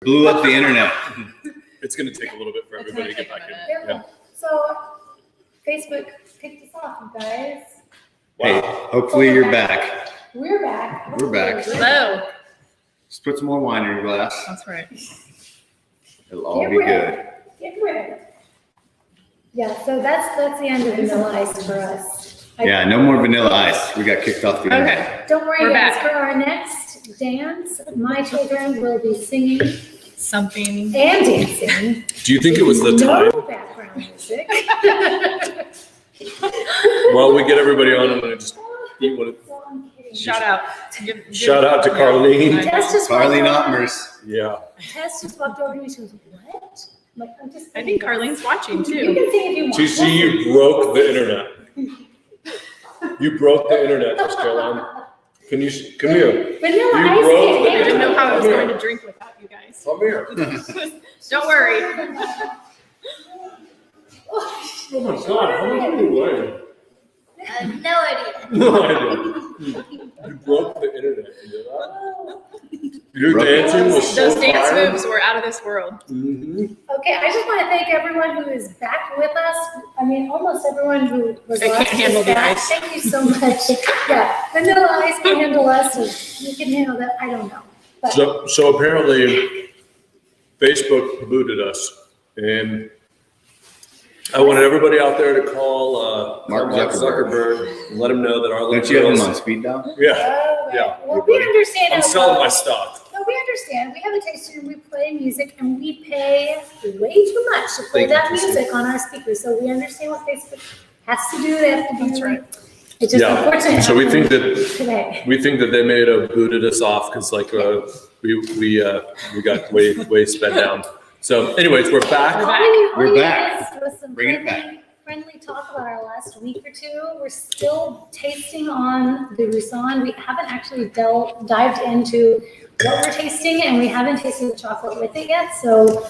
Blew up the internet. It's going to take a little bit for everybody to get back in. Yeah. So Facebook kicked us off, you guys. Hey, hopefully you're back. We're back. We're back. Hello. Just put some more wine in your glass. That's right. It'll all be good. Get ready. Yeah, so that's the end of Vanilla Ice for us. Yeah, no more Vanilla Ice. We got kicked off the internet. Okay. Don't worry, We're guys. back. For our next dance, my children will be singing Something. and dancing. Do you think it was the No time? background music. While we get everybody on, I'm going to just eat one. Well, I'm kidding. Shout out. Shout out to Carlene. Tess just walked Carly over- Notmers. Yeah. Tess just walked over to me. She goes, "What?" I'm like, I'm just. I think Carlene's watching You too. can sing if you want. TC, you broke the internet. You broke the internet, Miss Caroline. Come here. Vanilla You Ice broke can't the I handle didn't know it. how I was going to drink without you guys. Come here. Don't worry. Oh my God, how much are you weighing? No idea. No idea. You broke the internet. You know that? Your Broke it. dancing was so Those dance fire. moves were out of this world. Mm-hmm. Okay, I just want to thank everyone who is back with us. I mean, almost everyone who was I can't last handle is the back. ice. Thank you so much. Yeah, Vanilla Ice can handle us, or you can handle that. I don't know. But So apparently, Facebook booted us, and I wanted everybody out there to call Mark Mark Zuckerberg and let him know that our little Don't you have them girls- on speed dial? Yeah, oh, yeah. well, we understand. I'm how selling well- my stock. No, we understand. We have a tasting room. We play music, and we pay way too much to play Thank you, that Tracy. music on our speakers. So we understand what Facebook has to do. They have to do. That's right. It's just Yeah. unfortunate. So we think that today. they may have booted us off because we got way sped down. So anyways, we're back. We're We back. missed was some Bring it friendly talk about our last week or two. We're still tasting on the Busan. We haven't actually dived into what we're tasting, and we haven't tasted the chocolate with it yet. So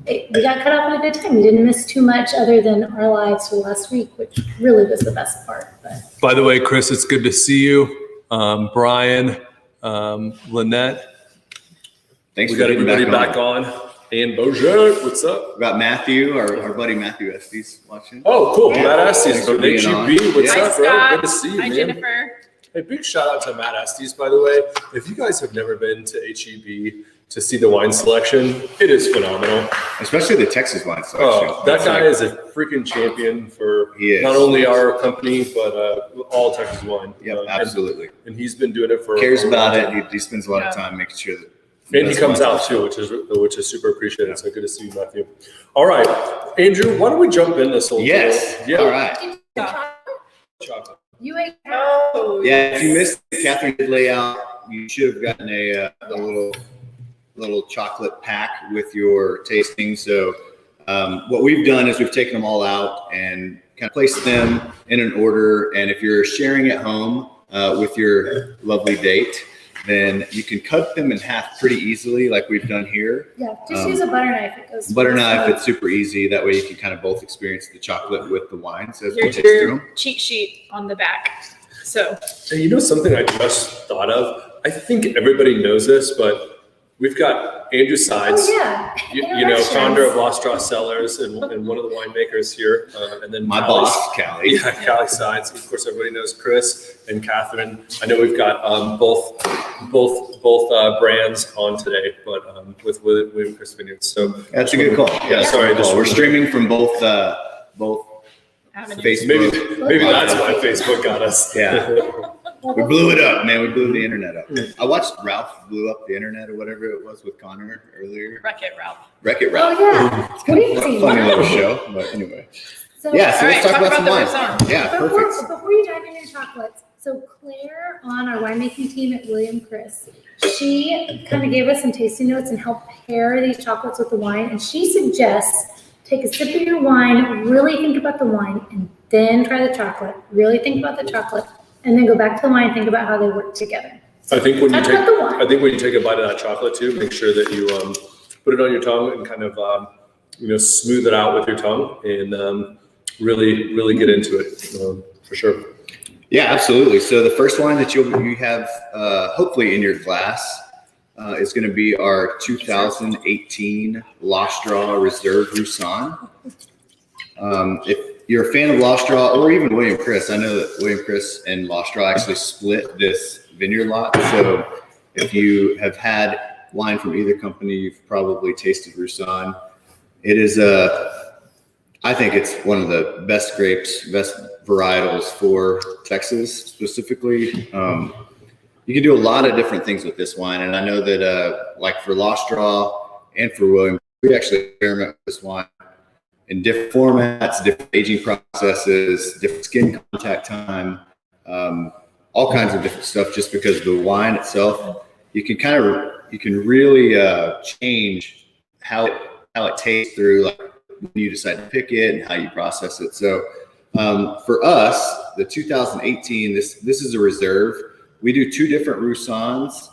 we got cut off at a good time. We didn't miss too much other than our lives for last week, which really was the best part. But By the way, Chris, it's good to see you. Brian, Lynette, Thanks we for got getting everybody back on. And Bojack, what's up? We got Matthew, our buddy Matthew Estes watching. Oh, cool. Yeah. Matt Estes Thanks for from being HEB. What's Hi, up, bro? Scott. Good to see you, Hi, man. Jennifer. Hey, big shout out to Matt Estes, by the way. If you guys have never been to HEB to see the wine selection, it is phenomenal. Especially the Texas wine selection. Oh, that guy is a freaking champion for He is. not only our company, but all Texas wine. Yep, And- absolutely. And he's been doing it for Cares a long about time. it. He spends a lot of Yeah. time making sure that. And he that's comes wine out too, which is super appreciated. So good to see you, Matthew. All right, Andrew, why don't we jump in this whole Yes. Yeah. All right. Chocolate. you ate. Oh, Yeah, if you missed the Catherine did lay out, you should have gotten a little chocolate pack with your tasting. So what we've done is we've taken them all out and kind of placed them in an order. And if you're sharing at home with your lovely date, then you can cut them in half pretty easily, like we've done here. Yeah, just use a butter knife. It goes. Butter knife, it's super easy. That way you can kind of both experience the chocolate with the wine. So as we Here's taste through your them. cheat sheet on the back. So And you know something I just thought of? I think everybody knows this, but we've got Andrew Sides. Oh yeah. You know, Introductions. founder of Lost Straw Cellars and one of the winemakers here, and then My Callie- boss, Callie. Yeah, Callie Sides. Of course, everybody knows Chris and Catherine. I know we've got both brands on today, but with William Chris Vineyards. So That's a good call. Yeah, sorry, Good call. We're streaming from both Avenue. Facebook. maybe that's why Facebook got us. Yeah. We blew it up, man. We blew the internet up. I watched Ralph blew up the internet or whatever it was with Connor earlier. Wreck-It Ralph. Wreck-It Oh Ralph. yeah. It's kind We've of a seen funny that. little show, but anyway. So, Yeah, so All let's right, talk about some the wine. Busan. Yeah, perfect. Before you dive into your chocolates, so Claire on our winemaking team at William Chris, she kind of gave us some tasting notes and helped pair these chocolates with the wine. And she suggests take a sip of your wine, really think about the wine, and then try the chocolate. Really think about the chocolate, and then go back to the wine and think about how they work together. I think when you Talk take, about the wine. I think when you take a bite of that chocolate too, make sure that you put it on your tongue and kind of smooth it out with your tongue and really get into it for sure. Yeah, absolutely. So the first wine that you have hopefully in your glass is going to be our 2018 Lost Straw Reserve Busan. If you're a fan of Lost Straw or even William Chris, I know that William Chris and Lost Straw actually split this vineyard lot. So if you have had wine from either company, you've probably tasted Busan. It is I think it's one of the best grapes, best varietals for Texas specifically. You can do a lot of different things with this wine. And I know that like for Lost Straw and for William, we actually experiment with this wine in different formats, different aging processes, different skin contact time, all kinds of different stuff, just because the wine itself, you can really change how it tastes through, like when you decide to pick it and how you process it. So for us, the 2018, this is a reserve. We do two different Rusans.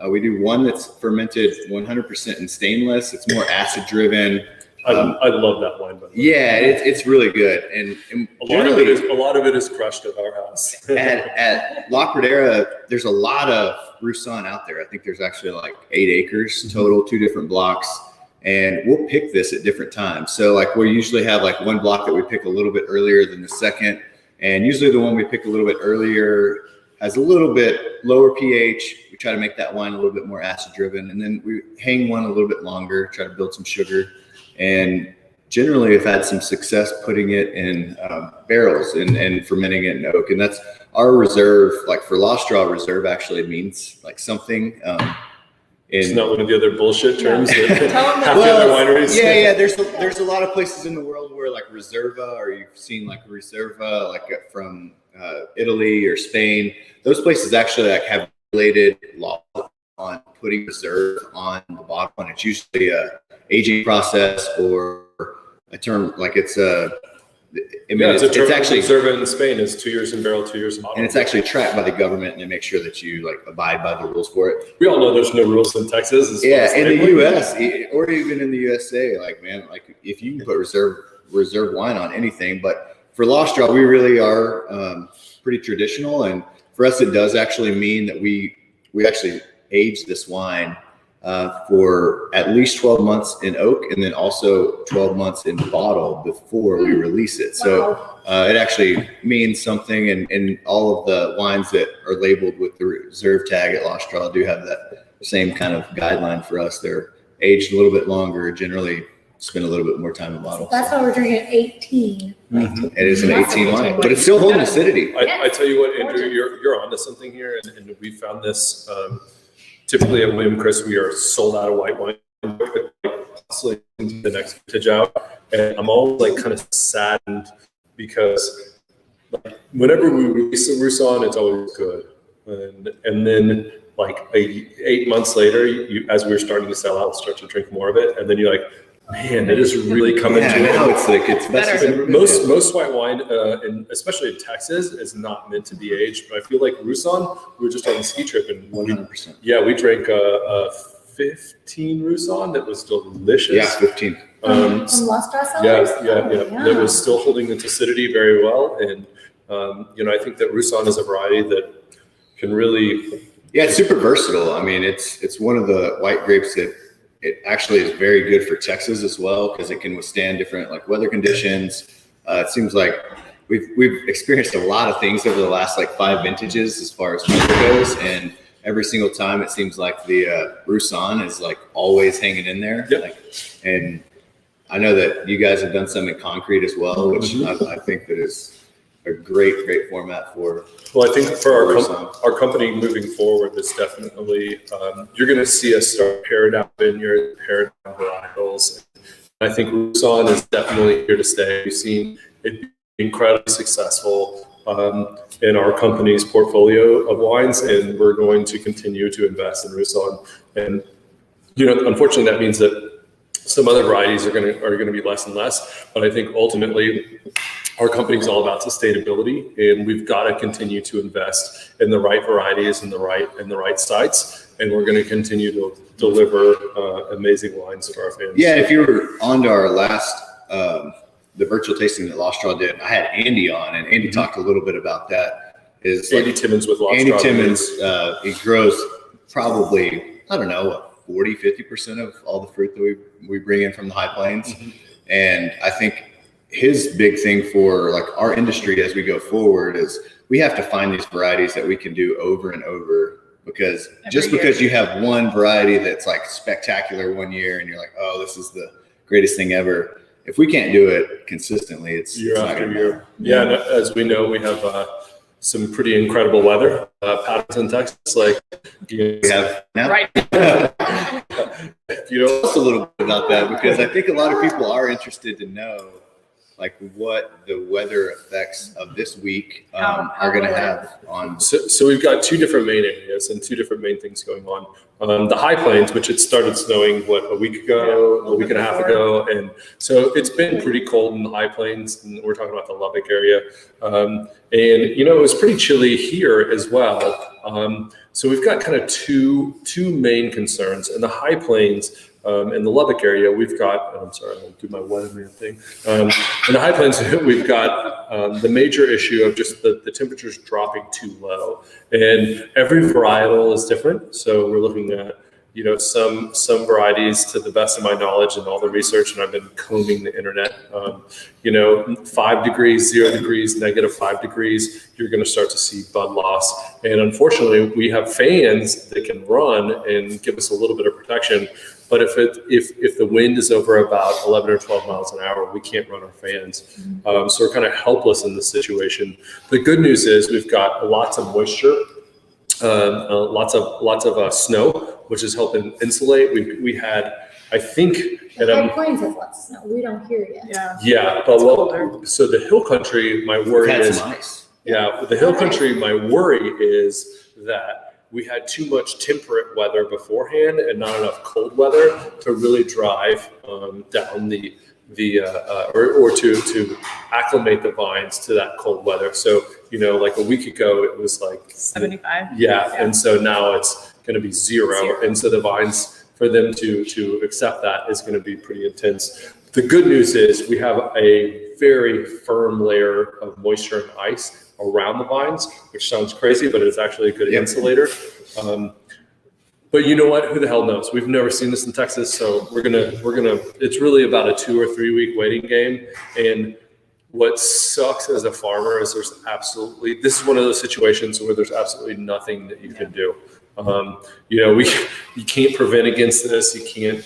We do one that's fermented 100% in stainless. It's more acid driven. I love that wine. By the way. Yeah, it's really good. And a lot of it is crushed at our house. at La Pradera, there's a lot of Rusan out there. I think there's actually like 8 acres total, 2 different blocks. And we'll pick this at different times. So like we usually have like one block that we pick a little bit earlier than the second. And usually the one we pick a little bit earlier has a little bit lower pH. We try to make that wine a little bit more acid driven. And then we hang one a little bit longer, try to build some sugar. And generally have had some success putting it in barrels and fermenting it in oak. And that's our reserve, like for Lost Straw reserve actually means like something. It's not one of the other bullshit terms that Tell them half the other wineries. Yeah. There's a lot of places in the world where like Reserva, or you've seen like Reserva, like from Italy or Spain. Those places actually like have related law on putting reserve on the bottle, and it's usually a aging process or a term like it's a. It's actually Reserva in Spain is 2 years in barrel, 2 years in bottle, and it's actually tracked by the government, and they make sure that you like abide by the rules for it. We all know there's no rules in Texas. In the U.S. or even in the USA, like man, like if you can put reserve wine on anything, but for Lost Straw, we really are pretty traditional, and for us, it does actually mean that we actually age this wine for at least 12 months in oak, and then also 12 months in bottle before we release it. So it actually means something, and all of the wines that are labeled with the reserve tag at Lost Straw do have that same kind of guideline for us. They're aged a little bit longer, generally spend a little bit more time in bottle. That's why we're drinking 18. It is an 18 wine, but it's still holding acidity. I tell you what, Andrew, you're onto something here, and we found this. Typically at William Chris, we are sold out of white wine, the next vintage out, and I'm always like kind of saddened because like, whenever we release a Rusan, it's always good, and then like 8 months later, as we're starting to sell out, start to drink more of it, and then you're like, man, it is really coming to it. Now it's like it's better. Most white wine, and especially in Texas, is not meant to be aged. But I feel like Rusan, we were just on a ski trip, and 100%. Yeah, we drank a 15 Rusan that was delicious. Yeah, 15. From Lost Straw Cellars? Yeah. That was still holding its acidity very well, and I think that Rusan is a variety that can really. Yeah, it's super versatile. I mean, it's one of the white grapes that. It actually is very good for Texas as well, because it can withstand different like weather conditions. It seems like we've experienced a lot of things over the last like 5 vintages as far as weather goes, and every single time it seems like the Rusan is like always hanging in there. Yep. And I know that you guys have done some in concrete as well, which I think that is a great format for. Well, I think for our company moving forward, it's definitely you're going to see us start paring down vineyards, paring down varietals. I think Busan is definitely here to stay. We've seen it be incredibly successful in our company's portfolio of wines, and we're going to continue to invest in Busan. And unfortunately, that means that some other varieties are going to be less and less. But I think ultimately, our company is all about sustainability, and we've got to continue to invest in the right varieties and the right sites, and we're going to continue to deliver amazing wines for our fans. Yeah, if you were on to our last the virtual tasting that Lost Straw did, I had Andy on, and Andy talked a little bit about that. Andy Timmons with Lost Andy Straw. Timmons, he grows probably I don't know, what, 40, 50% of all the fruit that we bring in from the high plains. And I think his big thing for like our industry as we go forward is we have to find these varieties that we can do over and over, because because you have one variety that's like spectacular one year and you're like, oh, this is the greatest thing ever. If we can't do it consistently, it's year not after gonna year. matter. Yeah, and as we know, we have some pretty incredible weather patterns in Texas. Like We have now. Right. You know, Just a little bit about that, because I think a lot of people are interested to know like what the weather effects of this week are going to have on. so we've got two different main areas and two different main things going on. The high plains, which it started snowing a week ago, a week and a half ago, and so it's been pretty cold in the high plains. And we're talking about the Lubbock area, and you know, it was pretty chilly here as well. So we've got kind of two main concerns in the high plains. In the Lubbock area, we've got, I'm sorry, I'll do my weatherman thing. In the high plains, we've got the major issue of just the temperatures dropping too low. And every varietal is different. So we're looking at, you know, some varieties, to the best of my knowledge and all the research, and I've been combing the internet, you know, 5 degrees, 0 degrees, -5 degrees, you're going to start to see bud loss. And unfortunately, we have fans that can run and give us a little bit of protection. But if the wind is over about 11 or 12 miles an hour, we can't run our fans. So we're kind of helpless in this situation. The good news is we've got lots of moisture, lots of snow, which is helping insulate. We had, I think, The High Plains has lots of snow. We don't hear yet. yeah, but so the hill country, my worry We've had is, some ice. yeah, the hill country, my worry is that we had too much temperate weather beforehand and not enough cold weather to really drive down or to acclimate the vines to that cold weather. So, you know, like a week ago, it was like 75. Yeah. And so now it's going to be zero. And so the vines, for them to accept that, is going to be pretty intense. The good news is we have a very firm layer of moisture and ice around the vines, which sounds crazy, but it's actually a good insulator. But you know what? Who the hell knows? We've never seen this in Texas, so we're gonna. It's really about a 2 or 3 week waiting game. And what sucks as a farmer is this is one of those situations where there's absolutely nothing that you can do. You know, you can't prevent against this. You can't.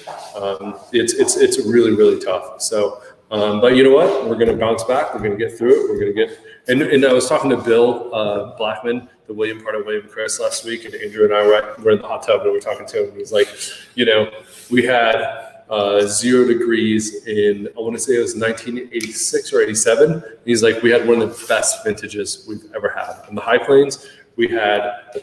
It's really, really tough. So. But you know what? We're going to bounce back. We're going to get through it. We're going to get. And I was talking to Bill Blackman, the William part of William Chris, last week, and Andrew and I were in the hot tub and we were talking to him. And he was like, you know, we had 0 degrees in, I want to say it was 1986 or 87. And he's like, we had one of the best vintages we've ever had. In the high plains, we had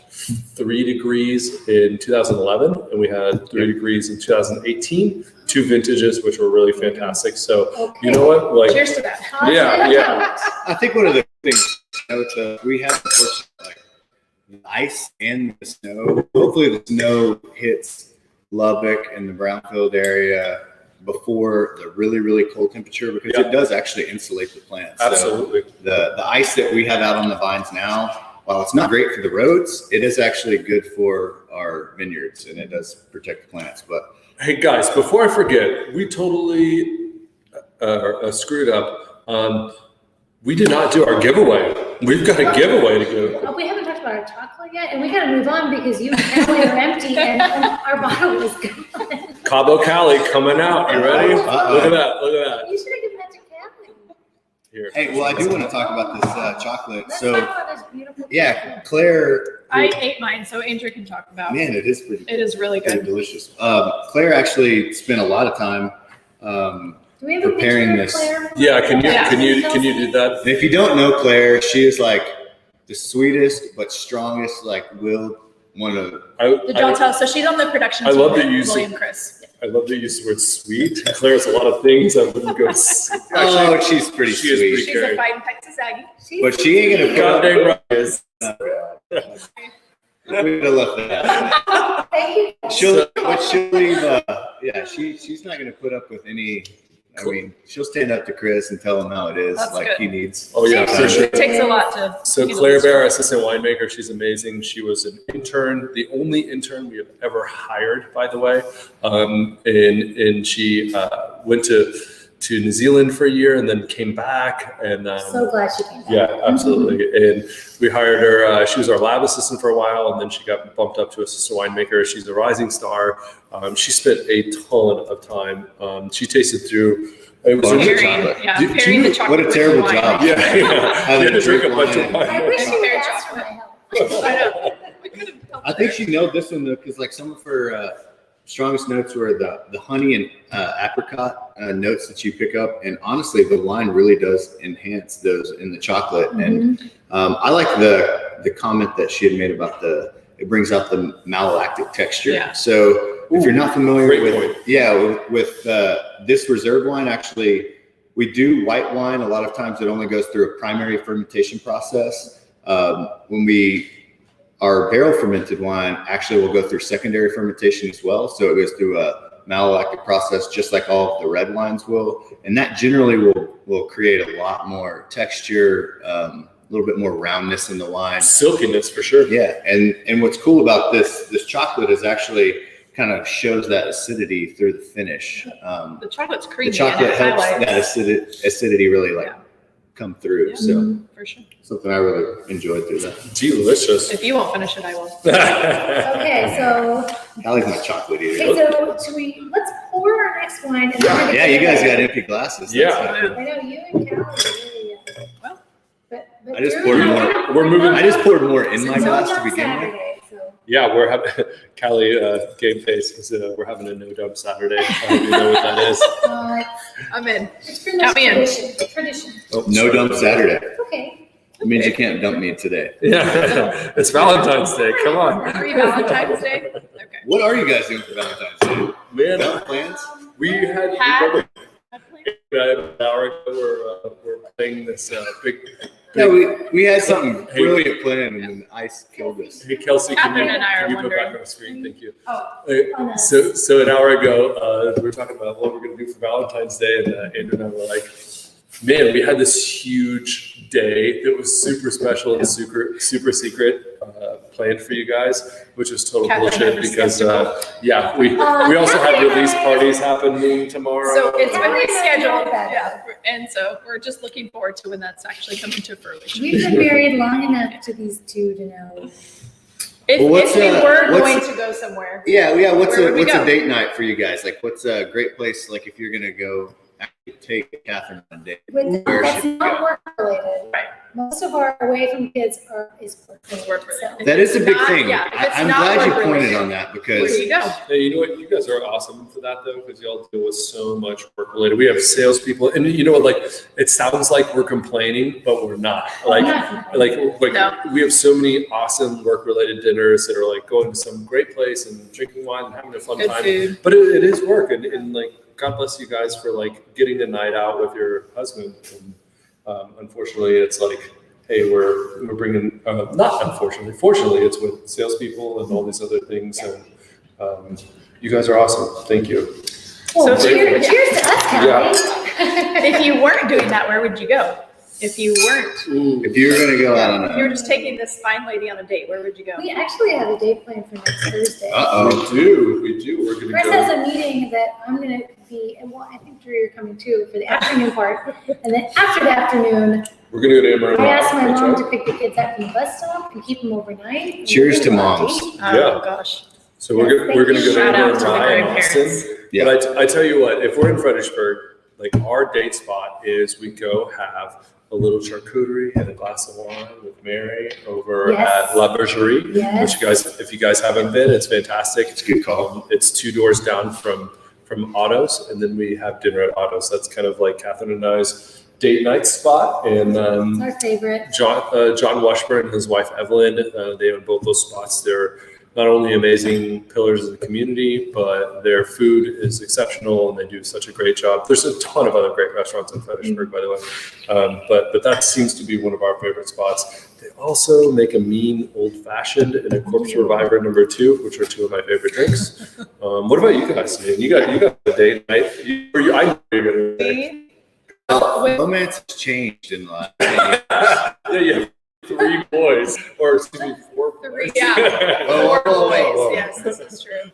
3 degrees in 2011, and we had 3 degrees in 2018. 2 vintages, which were really fantastic. So, you know what? Like, Cheers to that. Yeah. I think one of the things, we have like the ice and the snow. Hopefully the snow hits Lubbock and the brownfield area before the really, really cold temperature, because it does actually insulate the plants. Absolutely. So the ice that we have out on the vines now, while it's not great for the roads, it is actually good for our vineyards, and it does protect the plants. But hey guys, before I forget, we totally screwed up. We did not do our giveaway. We've got a giveaway to go. We haven't talked about our chocolate yet, and we got to move on because you and Emily are empty, and our bottle is gone. Cabo Cali coming out. You ready? Uh-oh. Look at that. Look at that. You should have given that to Kathy. Here. hey, well, I do want to talk about this chocolate. Let's So, talk about this beautiful yeah, chocolate. Claire. I ate mine, so Andrew can talk about. Man, it is pretty. It is really Pretty good. delicious. Claire actually spent a lot of time. Do we have a preparing picture of this. Claire? Yeah. Can you do that? And if you don't know Claire, she is like the sweetest but strongest, like willed one of. The Delta. So she's on the production I team love with that you William Chris. I love that you use the word sweet. Claire's a lot of things. I wouldn't go. Oh, she's pretty she is sweet. pretty She's a caring. fighting Texas Aggie. But she ain't gonna God put dang up. right. Is. We would have left that. Thank you. She'll leave. Yeah, she's not gonna put up with any I mean, she'll stand up to Chris and tell him how it is, That's like good. he needs. Oh yeah, for sure. It takes a lot to. So handle Claire this Bear, job. assistant winemaker, she's amazing. She was an intern, the only intern we have ever hired, by the way. And she went to New Zealand for a year and then came back. And So glad she came back. yeah, absolutely. And we hired her. She was our lab assistant for a while, and then she got bumped up to assistant winemaker. She's a rising star. She spent a ton of time. She tasted through. It was Bunch of really- chocolate. Yeah, Do- do pairing you- the chocolate. What a with terrible wine. job. Yeah, Having to drink a bunch wine. of wine. I wish you would Very ask for my chocolate. help. I know. We could have helped I think her. she nailed this one though, because like some of her strongest notes were the honey and apricot notes that you pick up, and honestly, the wine really does enhance those in the chocolate. And I like the comment that she had made about it brings out the malolactic texture. Yeah. So if you're not familiar Great with point. with this reserve wine, actually, we do white wine. A lot of times, it only goes through a primary fermentation process. When our barrel fermented wine actually will go through secondary fermentation as well. So it goes through a malolactic process, just like all of the red wines will. And that generally will create a lot more texture, a little bit more roundness in the wine. Silkiness for sure. Yeah. And what's cool about this chocolate is actually kind of shows that acidity through the finish. The chocolate's The creamy. chocolate and it helps highlights. that acidity really like Yeah. come through. Yeah. So For sure. something I really enjoyed through that. Delicious. If you won't finish it, I will. Okay, so, Callie's my chocolate eater. let's pour our next wine. And then we're gonna Yeah, you guys got get empty glasses. Yeah. That's I know you and Callie really. Well. But I just you're poured not- more. We're moving- I just poured more in my It's glass no to dump begin with. Saturday, so. Yeah, we're having Callie game face because we're having a no dump Saturday. You know what that is? I'm in. It's been Count me in. tradition. Oh, no dump Saturday. Okay. It means you can't dump me today. Yeah, it's Valentine's Day. Come on, Pre-Valentine's Day? Okay. What are you guys doing for Valentine's Day? man. No plans? We had Had- an hour ago. We're playing this big. Yeah, we had something Hey. brilliant planned, and then the ice killed us. Hey Kelsey, can Catherine you, and I are can you go back wondering. on the screen? Thank you. Oh, on us. So an hour ago, we were talking about what we're going to do for Valentine's Day, and Andrew and I were like, man, we had this huge day that was super special and super secret planned for you guys, which was total Catherine bullshit was because, skeptical. we also have Catherine release and I- parties happening tomorrow. So it's been Catherine and I rescheduled, know that. yeah, and so we're just looking forward to when that's actually coming to fruition. We've been married long enough to these two to know. If, Well, what's, if we were what's- going to go somewhere, Yeah. What's Where would we a go? date night for you guys? Like, what's a great place? Like, if you're gonna go actually take Catherine on a date. With, Where that's should we not go? work related. Right. Most of our away from kids is work Work related. related. That is a big Not- thing. yeah, if it's I'm not glad you work pointed related, on that where because do you go? Hey, you know what? You guys are awesome for that though, because y'all deal with so much work related. We have salespeople, and you know what? Like, it sounds like we're complaining, but we're not. Like, No. we have so many awesome work related dinners that are like going to some great place and drinking wine and having a fun Good time. food. But it is work, and like, God bless you guys for like getting a night out with your husband. And unfortunately, it's like, hey, we're bringing not unfortunately, fortunately, it's with salespeople and all these other things, and you guys are awesome. Thank you. Well, So cheers to us, Callie. Yeah. If you weren't doing that, where would you go? If you weren't, if you were gonna go out on if you were a, just taking this fine lady on a date, where would you go? We actually have a date planned for next Thursday. uh-oh. We do. We're gonna Chris go. has a meeting that I'm gonna be, and well, I think Drew, you're coming too for the afternoon part. And then after the afternoon, We're gonna go to Amarillo. I asked my Right, mom Joe? to pick the kids up from the bus stop and keep them overnight. And Cheers we're to gonna go out moms. eat. Oh, Yeah. gosh. So we're gonna go to Shout out Amarillo to the and grandparents. Austin. Yeah. But I tell you what, if we're in Fredericksburg, like our date spot is we go have a little charcuterie and a glass of wine with Mary over Yes. at La Bergerie. Yes. Which you guys, if you guys haven't been, it's fantastic. It's a good call. It's 2 doors down from Otto's, and then we have dinner at Otto's. That's kind of like Catherine and I's date night spot. And It's our favorite. John Washburn and his wife Evelyn, they own both those spots. They're not only amazing pillars of the community, but their food is exceptional and they do such a great job. There's a ton of other great restaurants in Fredericksburg, by the way. But that seems to be one of our favorite spots. They also make a mean old fashioned and a Corpse Reviver number 2, which are 2 of my favorite drinks. What about you guys? Man? You got a date night. I know you're gonna say. Romance has changed in the last 10 years. Yeah, you have 3 boys, or excuse me, 4 boys. Yeah. Oh, 4 boys. oh. Yes, this is true.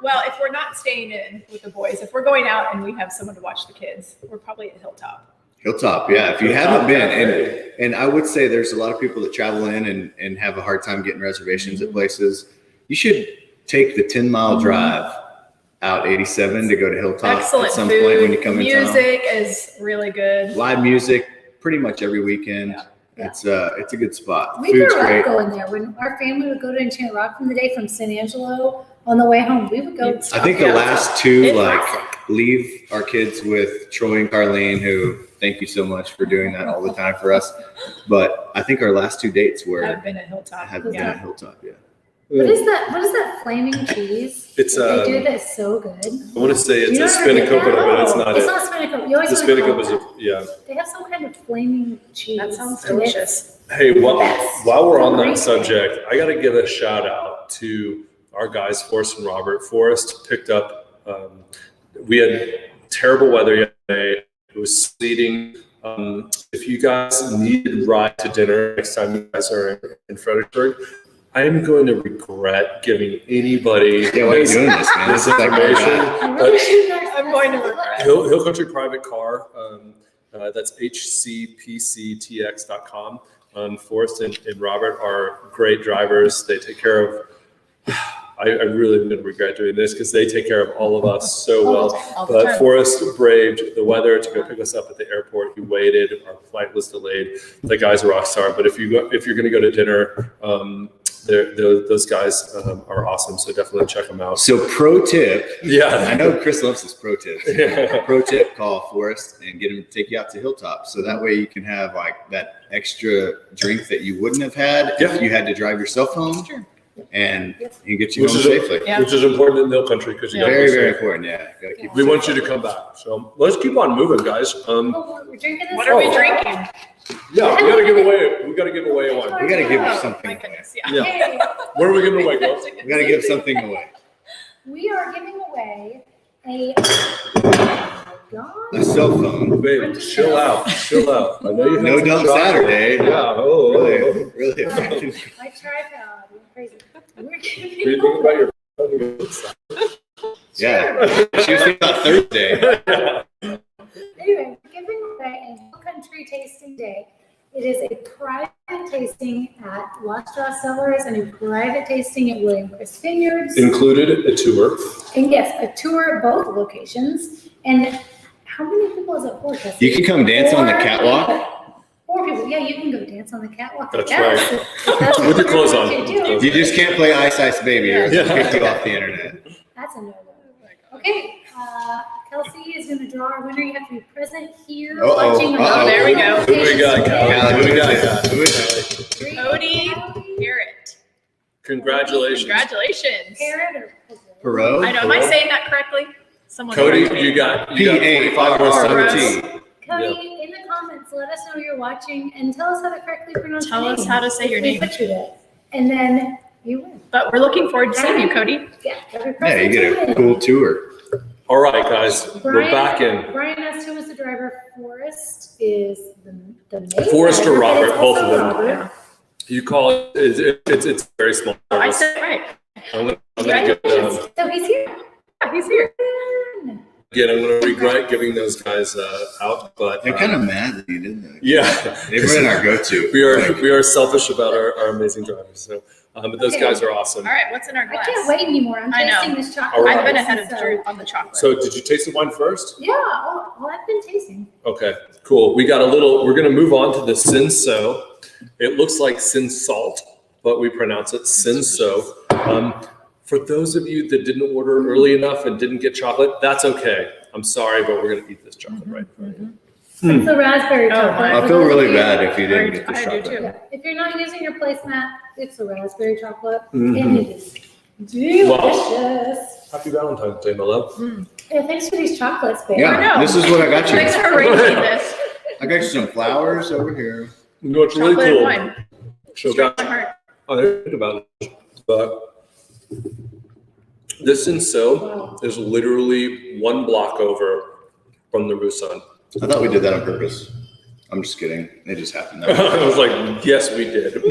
Well, if we're not staying in with the boys, if we're going out and we have someone to watch the kids, we're probably at Hilltop. Hilltop, yeah. If you haven't been, and I would say there's a lot of people that travel in and have a hard time getting reservations at places. You should take the 10-mile drive out 87 to go to Hilltop Excellent at some food. point when you come in town. Music is really good. Live music pretty much every weekend. Yeah. It's a good spot. We Food's grew up great. going there. When our family would go to Enchanted Rock from the day from San Angelo on the way home, we would go. It's- I think the Yeah, last 2 It's like classic. leave our kids with Troy and Carlene, who thank you so much for doing that all the time for us. But I think our last 2 dates I've been at Hilltop. have been Yeah. at Hilltop. Yeah. What is that flaming cheese? It's they do that's so good. I want to say it's You a don't ever get spanakopita, that? but it's not It's it. not spinnacope. You always The want to call spanakopita is it yeah. They have some kind of flaming cheese. That sounds and it's- delicious. Hey, Best. while we're on that Great. subject, I got to give a shout out to our guys, Forrest and Robert. Forrest picked up, we had terrible weather yesterday. It was sleeting. If you guys need a ride to dinner next time you guys are in Fredericksburg, I am going to regret giving anybody Yeah, why are you doing this, man? this This is like my information. bad. I'm really shooting our- I'm going to regret. Hill Country Private Car. That's hcpctx.com. Forrest and Robert are great drivers. They take care of. I really am going to regret doing this because they take care of all of us so well. All the But time. Forrest braved the weather to go pick us up at the airport. He waited. Our flight was delayed. The guy's a rock star. But if you're going to go to dinner, those guys are awesome. So definitely check them out. So pro tip. I Yeah. know Chris loves his pro tips. Yeah. Pro tip: call Forrest and get him to take you out to Hilltop. So that way you can have like that extra drink that you wouldn't have had Yeah. if you had to drive yourself home, True. and he gets you Which home is safely. Yeah. Which is important in Hill Country because you Yeah. got Very, very important. Yeah, gotta keep. We want you to come back. So let's keep on moving, guys. Oh, we're drinking this. What are we Oh. drinking? Yeah, we gotta give away a one. We gotta give Oh, something. my goodness, yeah. Yeah. Hey, What are we giving away, girls? We gotta give something away. we are giving away a. Oh my God. A cell phone. Babe, chill out. Chill out. I know you had No some dump chocolate. Saturday. Yeah. Really, really effective. My tripod. Crazy. We're What are giving you thinking about your Yeah. She was thinking about Thursday. Anyway, we're giving away a Hill Country Tasting Day. It is a private tasting at Lost Straw Cellars and a private tasting at William Chris Vineyards. Included a tour. And yes, a tour at both locations. And how many people is it for? Tessie? You can come dance on the 4 catwalk. people. 4 people. Yeah, you can go dance on the catwalk. That's Yes, right. if that's With your what clothes you on. want to do. With You just can't play Ice Ice Baby or Yeah. it's gonna kick you off the internet. That's a no-no. Okay, Kelsey is going to draw our winner. You have to be present here Uh-oh, watching. uh-oh. There we go. Who do we got, Callie? Who do we got? Who is it? Cody Garrett. Congratulations. Congratulations. Parrot or Perot? I know, am I saying that correctly? Someone Cody, correct me. you got 45 more P-A-R-R-O-T. seconds. Cody, in the comments, let us know you're watching and tell us how to correctly pronounce Tell your us name. how to say your If we name. butchered it. And then you win. But we're looking forward to seeing you, Cody. Yeah, every Yeah, you person get a win. cool tour. All right, guys, we're back in. Brian asked who was the driver. Forrest is the main Forrest or driver, but Robert, it's both also of them. Robert. You call it, it's very small. Oh, I said it right. I'm gonna Right? get, So he's here. Yeah, he's here. again, I'm gonna regret giving those guys out, but They're kind of mad that you did that. yeah, They were in our go-to. we are selfish about our amazing drivers. So, but those Okay. guys are awesome. All right, what's in our I glass? can't wait anymore. I'm I know. tasting this chocolate. All right. I've been ahead of So- Drew on the chocolate. So, did you taste the wine first? Yeah, oh, I've been tasting. Okay, cool. We're gonna move on to the Sinso. It looks like Sin Salt, but we pronounce it Sinso. For those of you that didn't order early enough and didn't get chocolate, that's okay. I'm sorry, but we're gonna eat this chocolate right. It's the raspberry Oh, chocolate. I For feel those of really you- bad if you didn't get the I do chocolate. too. Yeah, if you're not using your placemat, it's the raspberry chocolate, Mhm. and it is delicious. Happy Valentine's Day, my love. Yeah, thanks for these chocolates, babe. Yeah, I know. this is what I got you. Thanks for arranging this. I got you some flowers over here. You know what's really Chocolate cool? and wine. So Straight guys, to my heart. I didn't think about it, but this in So Wow. is literally 1 block over from the Busan. I thought we did that on purpose. I'm just kidding. It just happened. I was like, yes, we did.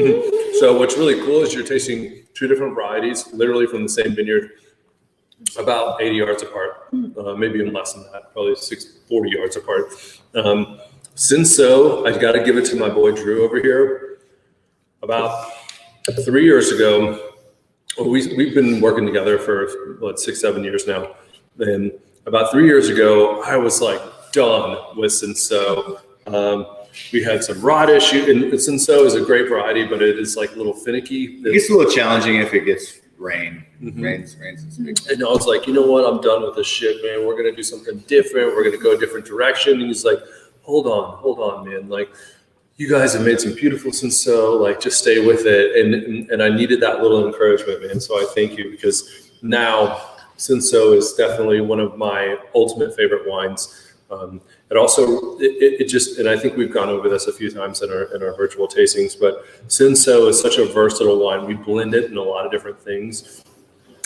So what's really cool is you're tasting 2 different varieties, literally from the same vineyard, about 80 yards apart, maybe even less than that, probably 40 yards apart. Since So, I got to give it to my boy Drew over here. About 3 years ago, we've been working together for 6-7 years now. And about 3 years ago, I was like done with Sinso. We had some rot issue, and Sinso is a great variety, but it is like a little finicky. It gets a little challenging if it gets rain. Mhm. Rains. And I was like, you know what? I'm done with this shit, man. We're gonna do something different. We're gonna go a different direction. And he's like, hold on, man. Like, you guys have made some beautiful Sinso. Like, just stay with it. And I needed that little encouragement, man. So I thank you, because now Sinso is definitely one of my ultimate favorite wines. It also, it just, and I think we've gone over this a few times in our virtual tastings, but Sinso is such a versatile wine. We blend it in a lot of different things.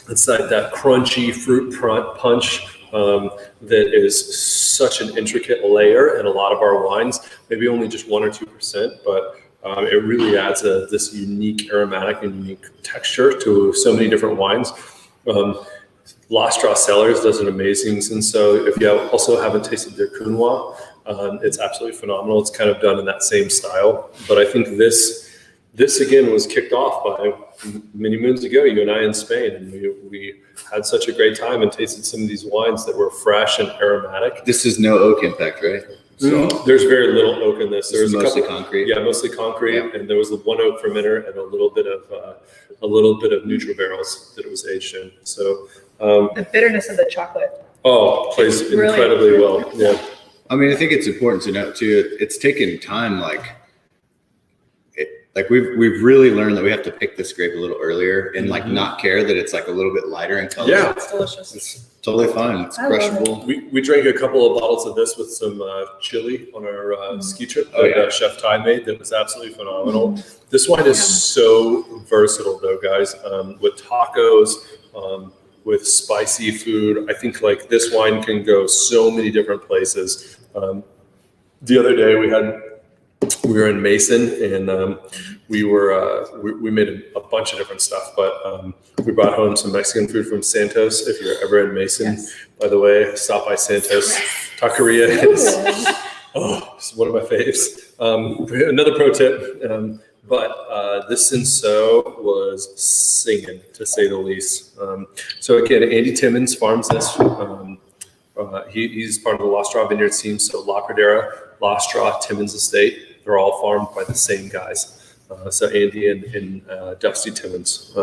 It's like that crunchy fruit punch that is such an intricate layer in a lot of our wines, maybe only just 1 or 2%, but it really adds this unique aromatic and unique texture to so many different wines. La Straw Cellars does an amazing Sinso. If you also haven't tasted their Cunwa, it's absolutely phenomenal. It's kind of done in that same style. But I think this again was kicked off by many moons ago, you and I in Spain, and we had such a great time and tasted some of these wines that were fresh and aromatic. This is no oak impact, right? So There's very little oak in this. There's mostly a couple, concrete. yeah, mostly concrete, Yeah. and there was the 1 oak fermenter and a little bit of neutral barrels that it was aged in. So. The bitterness of the chocolate. Plays It's really- incredibly well. Yeah. I mean, I think it's important to note too. It's taken time. We've really learned that we have to pick this grape a little earlier and not care that it's like a little bit lighter in color. Yeah. It's delicious. It's totally fine. It's I love it. crushable. We drank a couple of bottles of this with some chili on our ski trip Oh, that yeah. Chef Ty made. That was absolutely phenomenal. This wine is so versatile though, guys. With tacos, with spicy food, I think like this wine can go so many different places. The other day we were in Mason, and we made a bunch of different stuff, but we brought home some Mexican food from Santos. If you're ever in Mason, Yes. by the way, stop by Santos. Taqueria is it's one of my faves. Another pro tip, but this Sinso was singing, to say the least. So again, Andy Timmons farms this. He's part of the La Straw Vineyard team. So La Pradera, La Straw, Timmons Estate, they're all farmed by the same guys. So Andy and Dusty Timmons.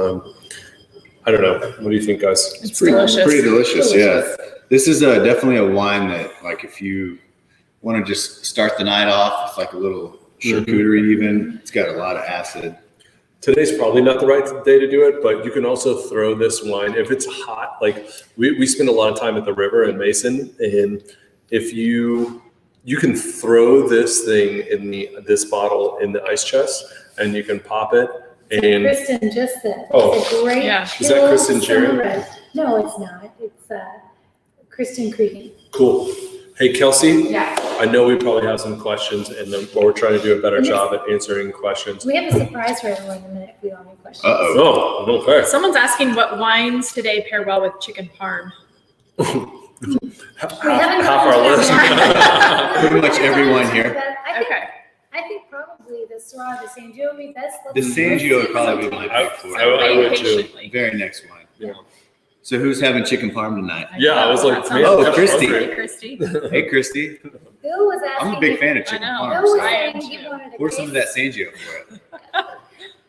I don't know. What do you think, guys? It's delicious. Pretty delicious. Yeah. This is definitely a wine that, like, if you want to just start the night off, it's like a little charcuterie even. It's got a lot of acid. Today's probably not the right day to do it, but you can also throw this wine if it's hot. Like we spend a lot of time at the river in Mason, and if you can throw this thing this bottle in the ice chest, and you can pop it. And Kristen just said. Oh. It's a great. Yeah. Is that Kristen summer Cherry? red. No, it's not. It's Kristen Cregan. cool. Hey, Kelsey, Yeah. I know we probably have some questions, and then we're trying to do a better Yes. job at answering questions. We have a surprise for everyone in a minute if you don't have any questions. Uh-oh. Oh, okay. Someone's asking what wines today pair well with chicken parm. Half haven't our gotten to list. that Pretty much everyone here. Okay. I think probably the Syrah, the San Gio would be best. The Sangio would probably be my pick for I it. would Wait too. patiently. Very next one. Yeah. So who's having chicken parm tonight? Yeah, I was like, That man, Oh, that's Christy. hungry. Hey, Christy. Hey, Christy. Bill was asking. I'm a big fan of I chicken know. parm. Bill was So I saying am he too. wanted a pour some of case. that Sangio for it.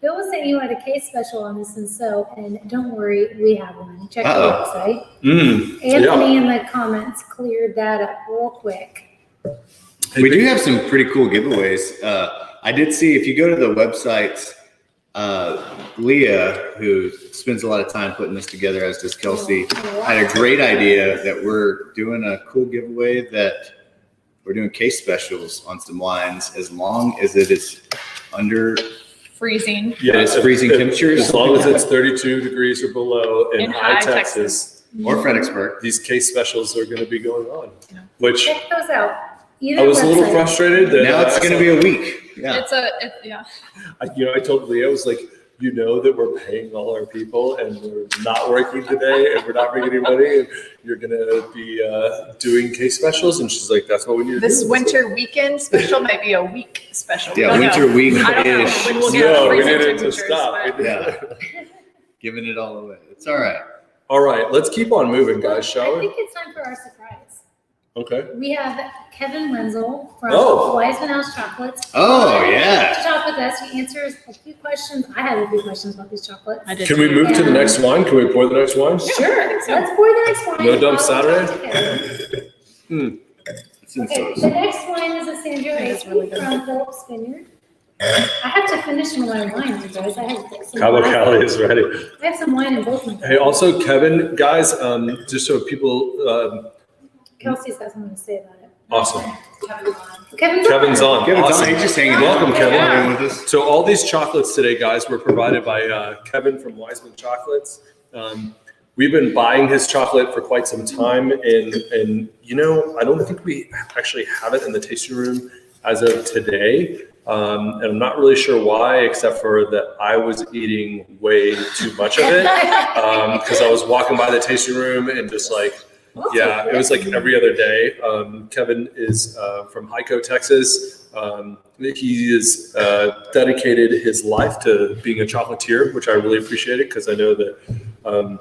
Bill was saying he wanted a case special on this, and so, and don't worry, we have one. Check the Uh-oh. website. Mm, Anthony in the comments cleared that up real quick. We do have some pretty cool giveaways. I did see, if you go to the website, Leah, who spends a lot of time putting this together, as does Kelsey, had a great idea that we're doing a cool giveaway that we're doing case specials on some wines as long as it is under Freezing. Yeah, it's freezing temperatures. As long as it's 32 degrees or below in high Texas, or Fredericksburg. these case specials are going to be going on. Which Check those out. Either I was a little website. frustrated that Now it's going to be a week. Yeah. Yeah. I told Leah, I was like, that we're paying all our people and we're not working today and we're not making any money and you're going to be doing case specials. And she's like, that's what we need to do. This winter weekend special might be a week special. Yeah, winter week I don't know ish. when we'll get No, we freezing need it to temperatures, stop. but- Yeah. Giving it all away. It's all right. All right, let's keep on moving, guys, shall I we? think it's time for our surprise. Okay. We have Kevin Wenzel from Oh. Wiseman House Chocolates. Oh, yeah. To talk with us. He answers a few questions. I have a few questions about these chocolates. I did. Can we move to the next wine? Can we pour the next wine? Sure. Let's pour the next wine. No dumb I'll Saturday? talk to Kevin. It's in Okay, sauce. the next wine is a San Diego That is really good. from Phillips Vineyard. I have to finish some of my wine, you guys. I have some Cabo wine. Cali is ready. I have some wine in both my. Hey, also Kevin, guys, just so people, Kelsey's got something to say about it. awesome. Kevin's on. Kevin's Awesome. on. He's just hanging out. Welcome, Kevin. Hanging with us. So all these chocolates today, guys, were provided by Kevin from Wiseman Chocolates. We've been buying his chocolate for quite some time, and I don't think we actually have it in the tasting room as of today. And I'm not really sure why, except for that I was eating way too much of it because I was walking by the tasting room and just like, yeah, it was like every other day. Kevin is from Hyco, Texas. He has dedicated his life to being a chocolatier, which I really appreciated because I know that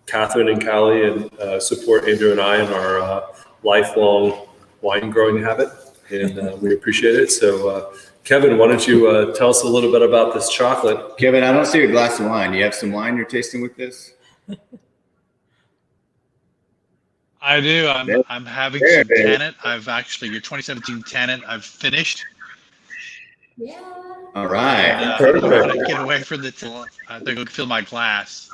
Catherine and Callie and support Andrew and I in our lifelong wine growing habit, and we appreciate it. So, Kevin, why don't you tell us a little bit about this chocolate? Kevin, I don't see a glass of wine. You have some wine you're tasting with this? I do. There- I'm having there some it is. Tannin. Your 2017 Tannin, I've finished. Yeah. All right. I'm Perfect. gonna get away from they're going to fill my glass.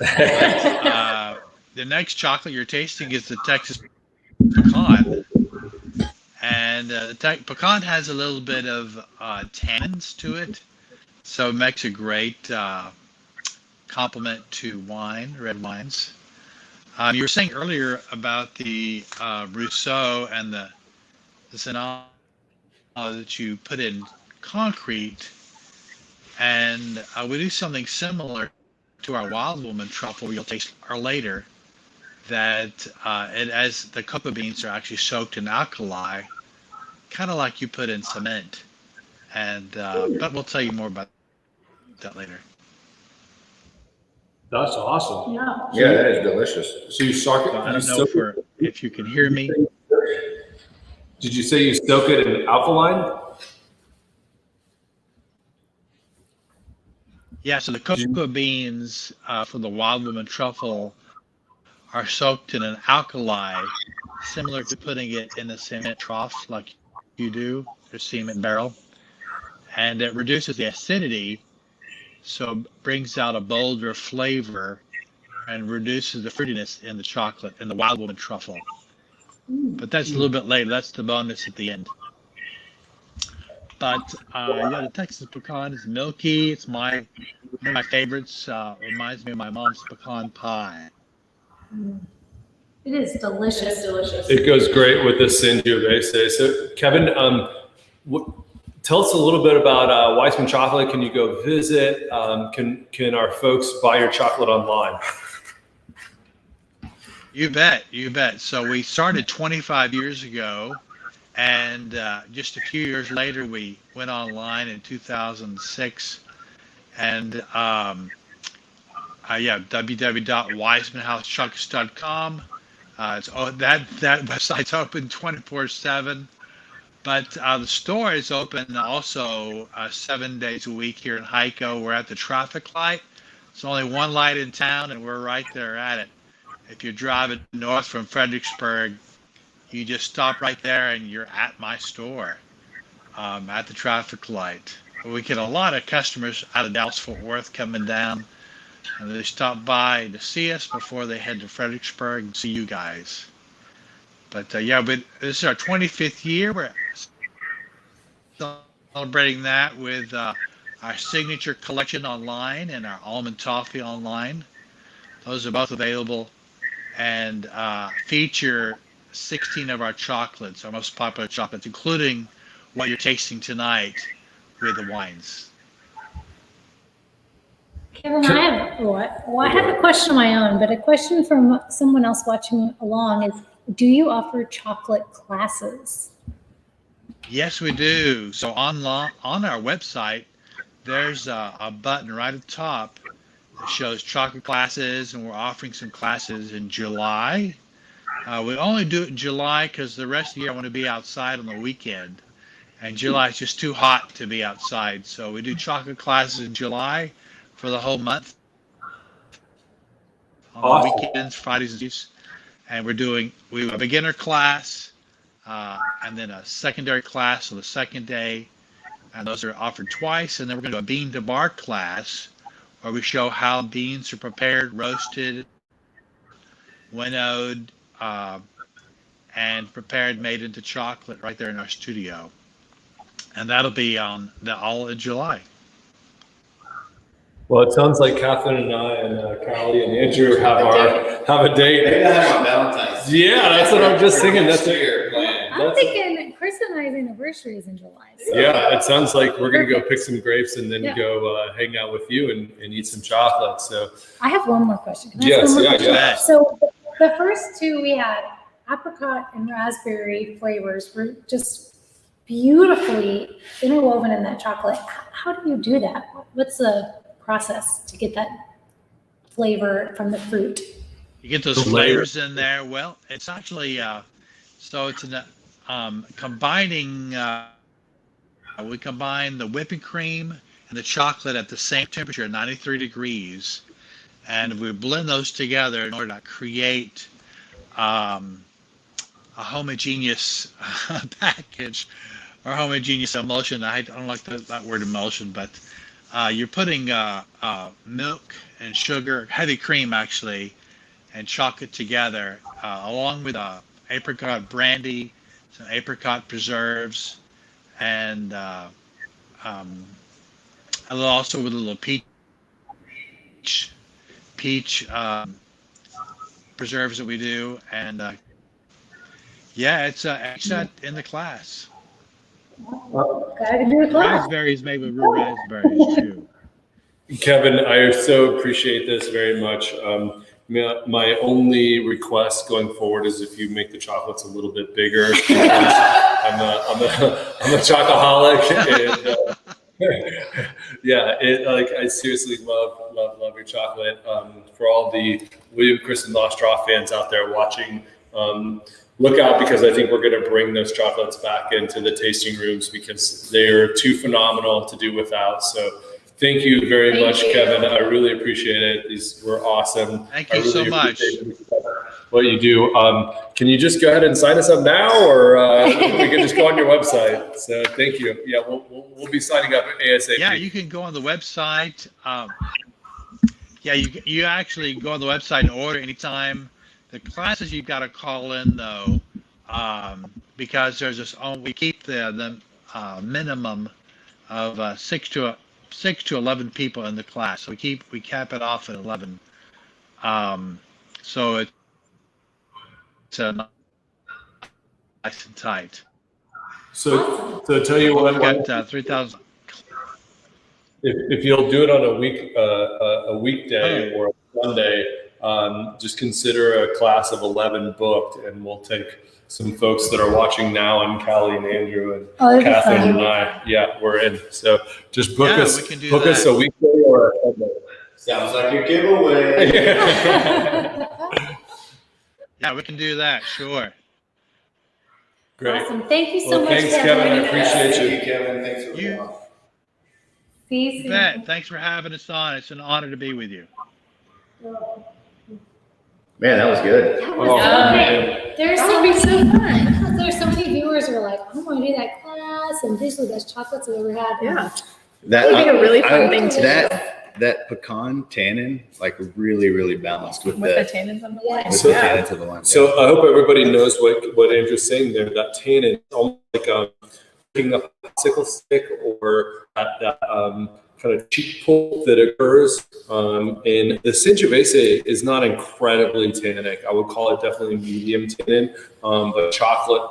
The next chocolate you're tasting is the Texas Pecan. And the Pecan has a little bit of tannins to it. So it makes a great complement to red wines. You were saying earlier about the Rousseau and the Zenal that you put in concrete, and we do something similar to our Wild Woman truffle. You'll taste later that as the cocoa beans are actually soaked in alkali, kind of like you put in cement, and but we'll tell you more about that later. That's awesome. Yeah. Yeah, that is delicious. So you soak it. I don't know if you can hear me. Did you say you soak it in alkaline? Yeah, so the cocoa beans for the Wild Woman truffle are soaked in an alkali, similar to putting it in a cement trough like you do, or cement barrel. And it reduces the acidity, so it brings out a bolder flavor and reduces the fruitiness in the chocolate, in the Wild Woman truffle. But that's a little bit later. That's the bonus at the end. But yeah, the Texas pecan is milky. It's one of my favorites. Reminds me of my mom's pecan pie. It is delicious. It goes great with the Sangiovese. So, Kevin, tell us a little bit about Weissman Chocolate. Can you go visit? Can our folks buy your chocolate online? You bet. So we started 25 years ago, and just a few years later, we went online in 2006, and www.weissmanhousechocolates.com. That website's open 24/7, but the store is open also 7 days a week here in Hyco. We're at the traffic light. It's only one light in town, and we're right there at it. If you're driving north from Fredericksburg, you just stop right there and you're at my store, at the traffic light. We get a lot of customers out of Dallas Fort Worth coming down, and they stop by to see us before they head to Fredericksburg and see you guys. But yeah, but this is our 25th year. We're celebrating that with our signature collection online and our almond toffee online. Those are both available, and feature 16 of our chocolates, our most popular chocolates, including what you're tasting tonight with the wines. Kevin, I have a question of my own, but a question from someone else watching along is, do you offer chocolate classes? Yes, we do. So on our website, there's a button right at the top that shows chocolate classes, and we're offering some classes in July. We only do it in July because the rest of the year I want to be outside on the weekend, and July is just too hot to be outside. So we do chocolate classes in July for the whole month on the weekends, Fridays and Tuesdays. And we have a beginner class, and then a secondary class on the second day, and those are offered twice. And then we're going to do a bean to bar class, where we show how beans are prepared, roasted, winnowed, and prepared, made into chocolate right there in our studio. And that'll be on all in July. Well, it sounds like Catherine and I and Callie and Andrew have a date. Maybe I have on Valentine's. Yeah, that's what I'm just thinking. That's your plan. I'm thinking Chris and I's anniversary is in July. So. Yeah, it sounds like we're gonna go pick some grapes and then Yeah. go hang out with you and eat some chocolate. So I have one more question. Can I yes, ask one more yeah, question? yeah. So the first two we had, apricot and raspberry flavors, were just beautifully interwoven in that chocolate. How do you do that? What's the process to get that flavor from the fruit? You get those flavors in there. Well, it's actually so it's combining. We combine the whipping cream and the chocolate at the same temperature, 93 degrees, and we blend those together in order to create a homogeneous package or homogeneous emulsion. I don't like that word emulsion, but you're putting milk and sugar, heavy cream actually, and chocolate together, along with apricot brandy, some apricot preserves, and also with a little peach preserves that we do, and yeah, it's in the class. Gotta do a class. Raspberries made with real raspberries too. Kevin, I so appreciate this very much. My only request going forward is if you make the chocolates a little bit bigger. I'm a chocoholic. And, yeah, I seriously love your chocolate. For all the William, Chris, and Lost Draw fans out there watching, look out, because I think we're going to bring those chocolates back into the tasting rooms because they're too phenomenal to do without. So thank you very much, Kevin. I really appreciate it. These were awesome. Thank you so much. What you do. Can you just go ahead and sign us up now, or we can just go on your website? So thank you. Yeah, we'll be signing up ASAP. Yeah, you can go on the website. Yeah, you actually go on the website and order anytime. The classes you've got to call in though, because there's this. We keep the minimum of 6 to 11 people in the class. So we cap it off at 11. So it's nice and tight. So tell you what, We've got 3,000. If you'll do it on a weekday or a Sunday, just consider a class of 11 booked, and we'll take some folks that are watching now, and Callie and Andrew and Catherine and I. Yeah, we're in. So just book us a weekday or a Sunday. Sounds like a giveaway. Yeah, we can do that. Sure. Great. Awesome. Thank you so much, Thanks, Kevin. I appreciate Thank you. you, Kevin. Thanks for being on. See you soon. Bet. Thanks for having us on. It's an honor to be with you. Man, that was good. That was so great. They're so fun. these are the best chocolates I've ever had. Yeah. That That would be a really fun thing to do. That pecan tannin, like really, really balanced with With the the tannins on the Yeah. wine. with So- the tannins of the wine. So I hope everybody knows what Andrew's saying there. That tannin is almost like picking up a popsicle stick or that kind of cheek pull that occurs. And the Sangiovese is not incredibly tannic. I would call it definitely medium tannin. But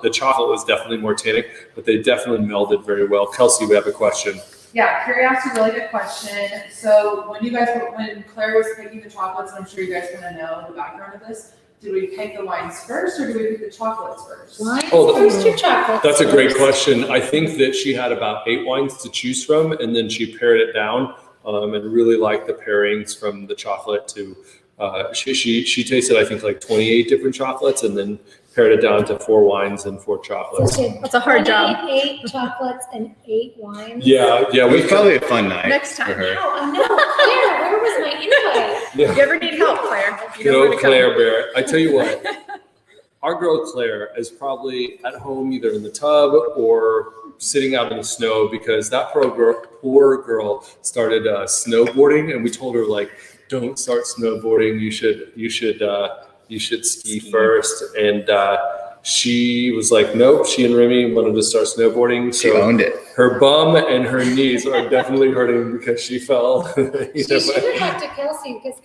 the chocolate was definitely more tannic, but they definitely melded very well. Kelsey, we have a question. Yeah, Carrie asked a really good question. So when Claire was picking the chocolates, and I'm sure you guys kind of know the background of this, did we pick the wines first or did we pick the chocolates first? Wines Oh, first or chocolates? That's a great first? question. I think that she had about 8 wines to choose from, and then she pared it down and really liked the pairings from the chocolate to. She tasted, I think, like 28 different chocolates, and then pared it down to 4 wines and 4 chocolates. Okay, That's a hard job. 8 chocolates and 8 wines. Yeah, It was probably a fun night Next for time. her. Wow, I know. Claire, where was my invite? Yeah. If you ever need help, Claire, you know Good where old to come. Claire Barrett. I tell you what, our girl Claire is probably at home either in the tub or sitting out in the snow because that poor girl started snowboarding, and we told her like, don't start snowboarding. You should ski first. And she was like, nope. She and Remy wanted to start snowboarding. She So owned it. her bum and her knees are definitely hurting because she fell. She should have talked to Kelsey because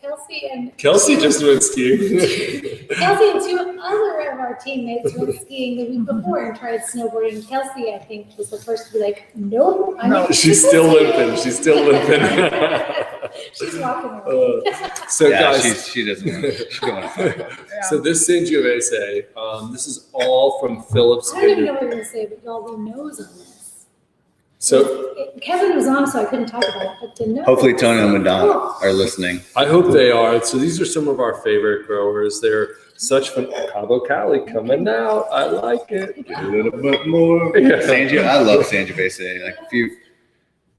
Kelsey just went skiing. Kelsey and 2 other of our teammates went skiing the week before and tried snowboarding. Kelsey, I think, was the first to be like, nope. I'm not She's still limping. She's still limping. She's walking away. So Yeah, guys, she doesn't. She's going to fight. Yeah. so this Sangiovese, this is all from Phillips I don't even Vineyard. know what you're going to say, but y'all, the nose on this. So Kevin was on, so I couldn't talk about it, but the nose. Hopefully Tony and Madonna are listening. I hope they are. So these are some of our favorite growers. They're such fun. Cabo Cali coming out. I like it. A little bit more. Yeah. I love Sangiovese. Like if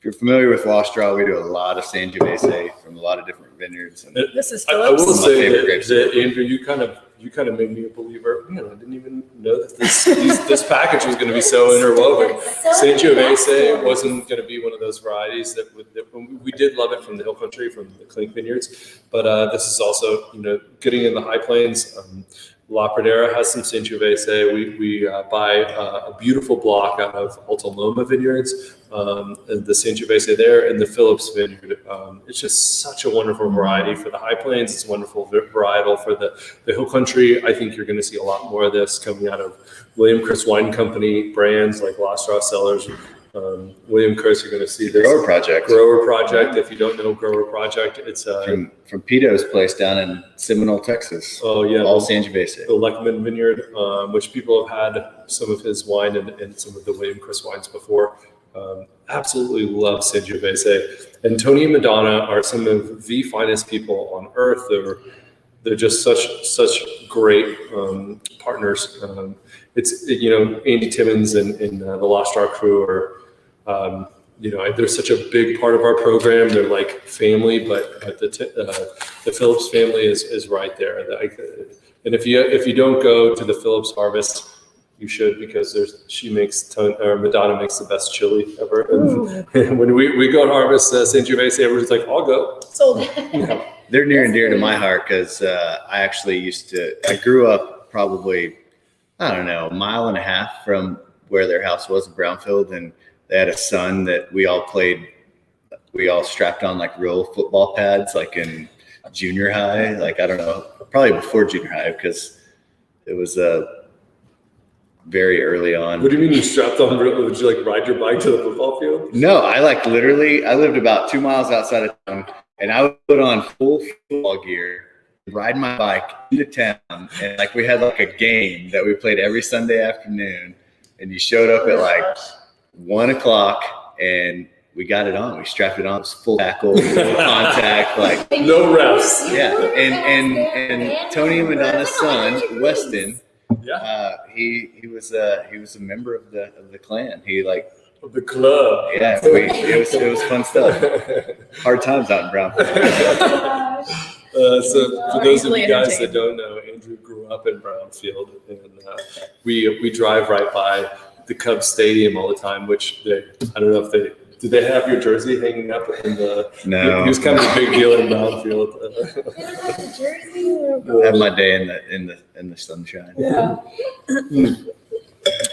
you're familiar with Lost Straw, we do a lot of Sangiovese from a lot of different vineyards. And This is I Phillips. will My say favorite that, grapes. Andrew, you kind of made me a believer. Man, I didn't even know that this package was going to be so interwoven. Sangiovese wasn't going to be one of those varieties that we did love it from the Hill Country, from the Clink Vineyards, but this is also getting in the high plains. La Pradera has some Sangiovese. We buy a beautiful block out of Alta Loma Vineyards, and the Sangiovese there, and the Phillips Vineyard. It's just such a wonderful variety for the high plains. It's a wonderful varietal for the Hill Country. I think you're going to see a lot more of this coming out of William Chris Wine Company brands like Lost Straw Cellars. William Chris, you're going to see this Grower Project. Grower Project. If you don't know Grower Project, it's from Pito's place down in Seminole, Texas. oh yeah, All Sangiovese. the Leckman Vineyard, which people have had some of his wine and some of the William Chris wines before. Absolutely love Sangiovese. And Tony and Madonna are some of the finest people on earth. They're just such great partners. It's Andy Timmons and the Lost Star crew are they're such a big part of our program. They're like family, but the Phillips family is right there. And if you don't go to the Phillips Harvest, you should, because Madonna makes the best chili ever. And when we go and harvest Sangiovese, everyone's like, I'll go. Sold. They're near and dear to my heart because I actually I grew up probably, I don't know, a mile and a half from where their house was in Brownfield, and they had a son that we all strapped on like real football pads, like in junior high, like, I don't know, probably before junior high, because it was very early on. What do you mean you strapped on? Would you like ride your bike to the football field? No, I lived about 2 miles outside of town, and I would put on full football gear, ride my bike into town, and like we had like a game that we played every Sunday afternoon, and you showed up at like 1 o'clock, and we got it on. We strapped it on. It was full tackle, full contact, like No refs. yeah. And Tony and Madonna's son, Weston, Yeah. he was a member of the clan. He like. The club. Yeah, it was fun stuff. Hard times out in Brownfield. So for those of you Easily guys that entertained. don't know, Andrew grew up in Brownfield, and we drive right by the Cubs stadium all the time, which I don't know if did they have your jersey hanging up in the? No. He was kind of a big deal in Brownfield. The jersey. I have my day in the sunshine. Yeah.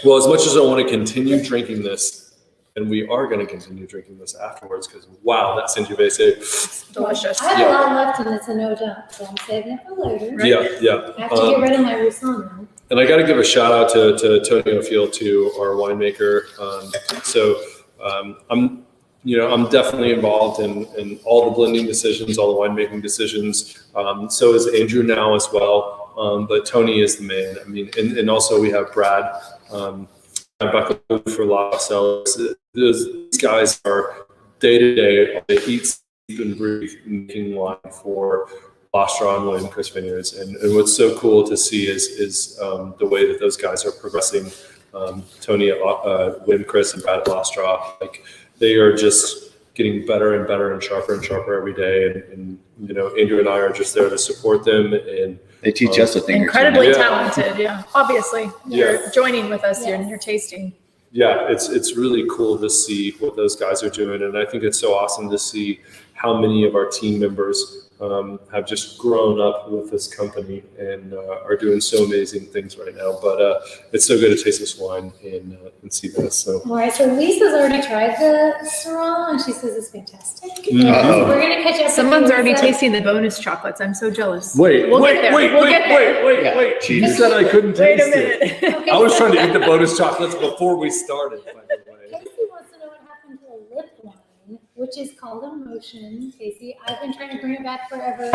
Well, as much as I want to continue drinking this, and we are going to continue drinking this afterwards, because wow, that Sangiovese. Delicious. I have a lot left in this, no doubt, so I'm saving it for later. Yeah. I have to get rid of my Busan now. And I got to give a shout out to Tony O'Field, too, our winemaker. I'm definitely involved in all the blending decisions, all the winemaking decisions. So is Andrew now as well. But Tony is the man. I mean, and also we have Brad Buckley for La Cellars. These guys are day to day. They eat, sleep, and breathe making wine for Lastra and William Chris Vineyards. And what's so cool to see is the way that those guys are progressing. Tony at William Chris and Brad at Lastra, like they are just getting better and better and sharper every day. And Andrew and I are just there to support them. And They teach us a thing Incredibly or two. talented, yeah. Obviously, you're Yeah. joining with us here Yes. and you're tasting. yeah, it's really cool to see what those guys are doing. And I think it's so awesome to see how many of our team members have just grown up with this company and are doing so amazing things right now. But it's so good to taste this wine and see this. So All right, so Lisa's already tried the Syrah, and she says it's fantastic. And Uh-oh. we're gonna catch up. with Someone's already Lisa. tasting the bonus chocolates. I'm so jealous. wait, We'll get there. We'll get there. Yeah, You cheaters. said I couldn't Wait taste a it. minute. Okay, I was so trying to eat the bonus chocolates before we started, by the way. Casey wants to know what happened to a lip wine, which is called Emotion. Casey, I've been trying to bring it back forever.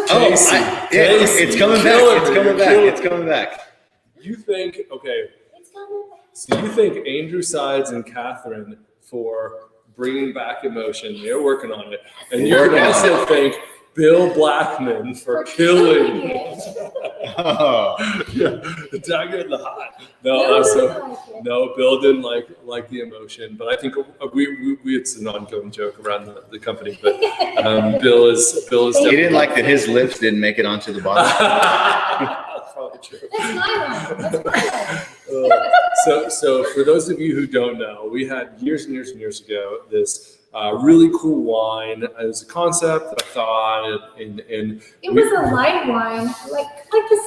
Casey, It's coming back. killing It's me. coming back. Killing It's coming back. You think, okay, It's coming back. so you think Andrew Sides and Catherine for bringing back emotion, they're working on it. And you can also thank Bill Blackman for killing it. Oh. yeah, attacking the hot. Bill No, doesn't so like it. no, Bill didn't like the emotion, but I think we it's an ongoing joke around the company. But Bill is He definitely didn't like that his lips didn't make it onto the bottle. That's probably true. That's my one. That's my one. So for those of you who don't know, we had years and years and years ago this really cool wine as a concept that I thought, and It was a light wine, like the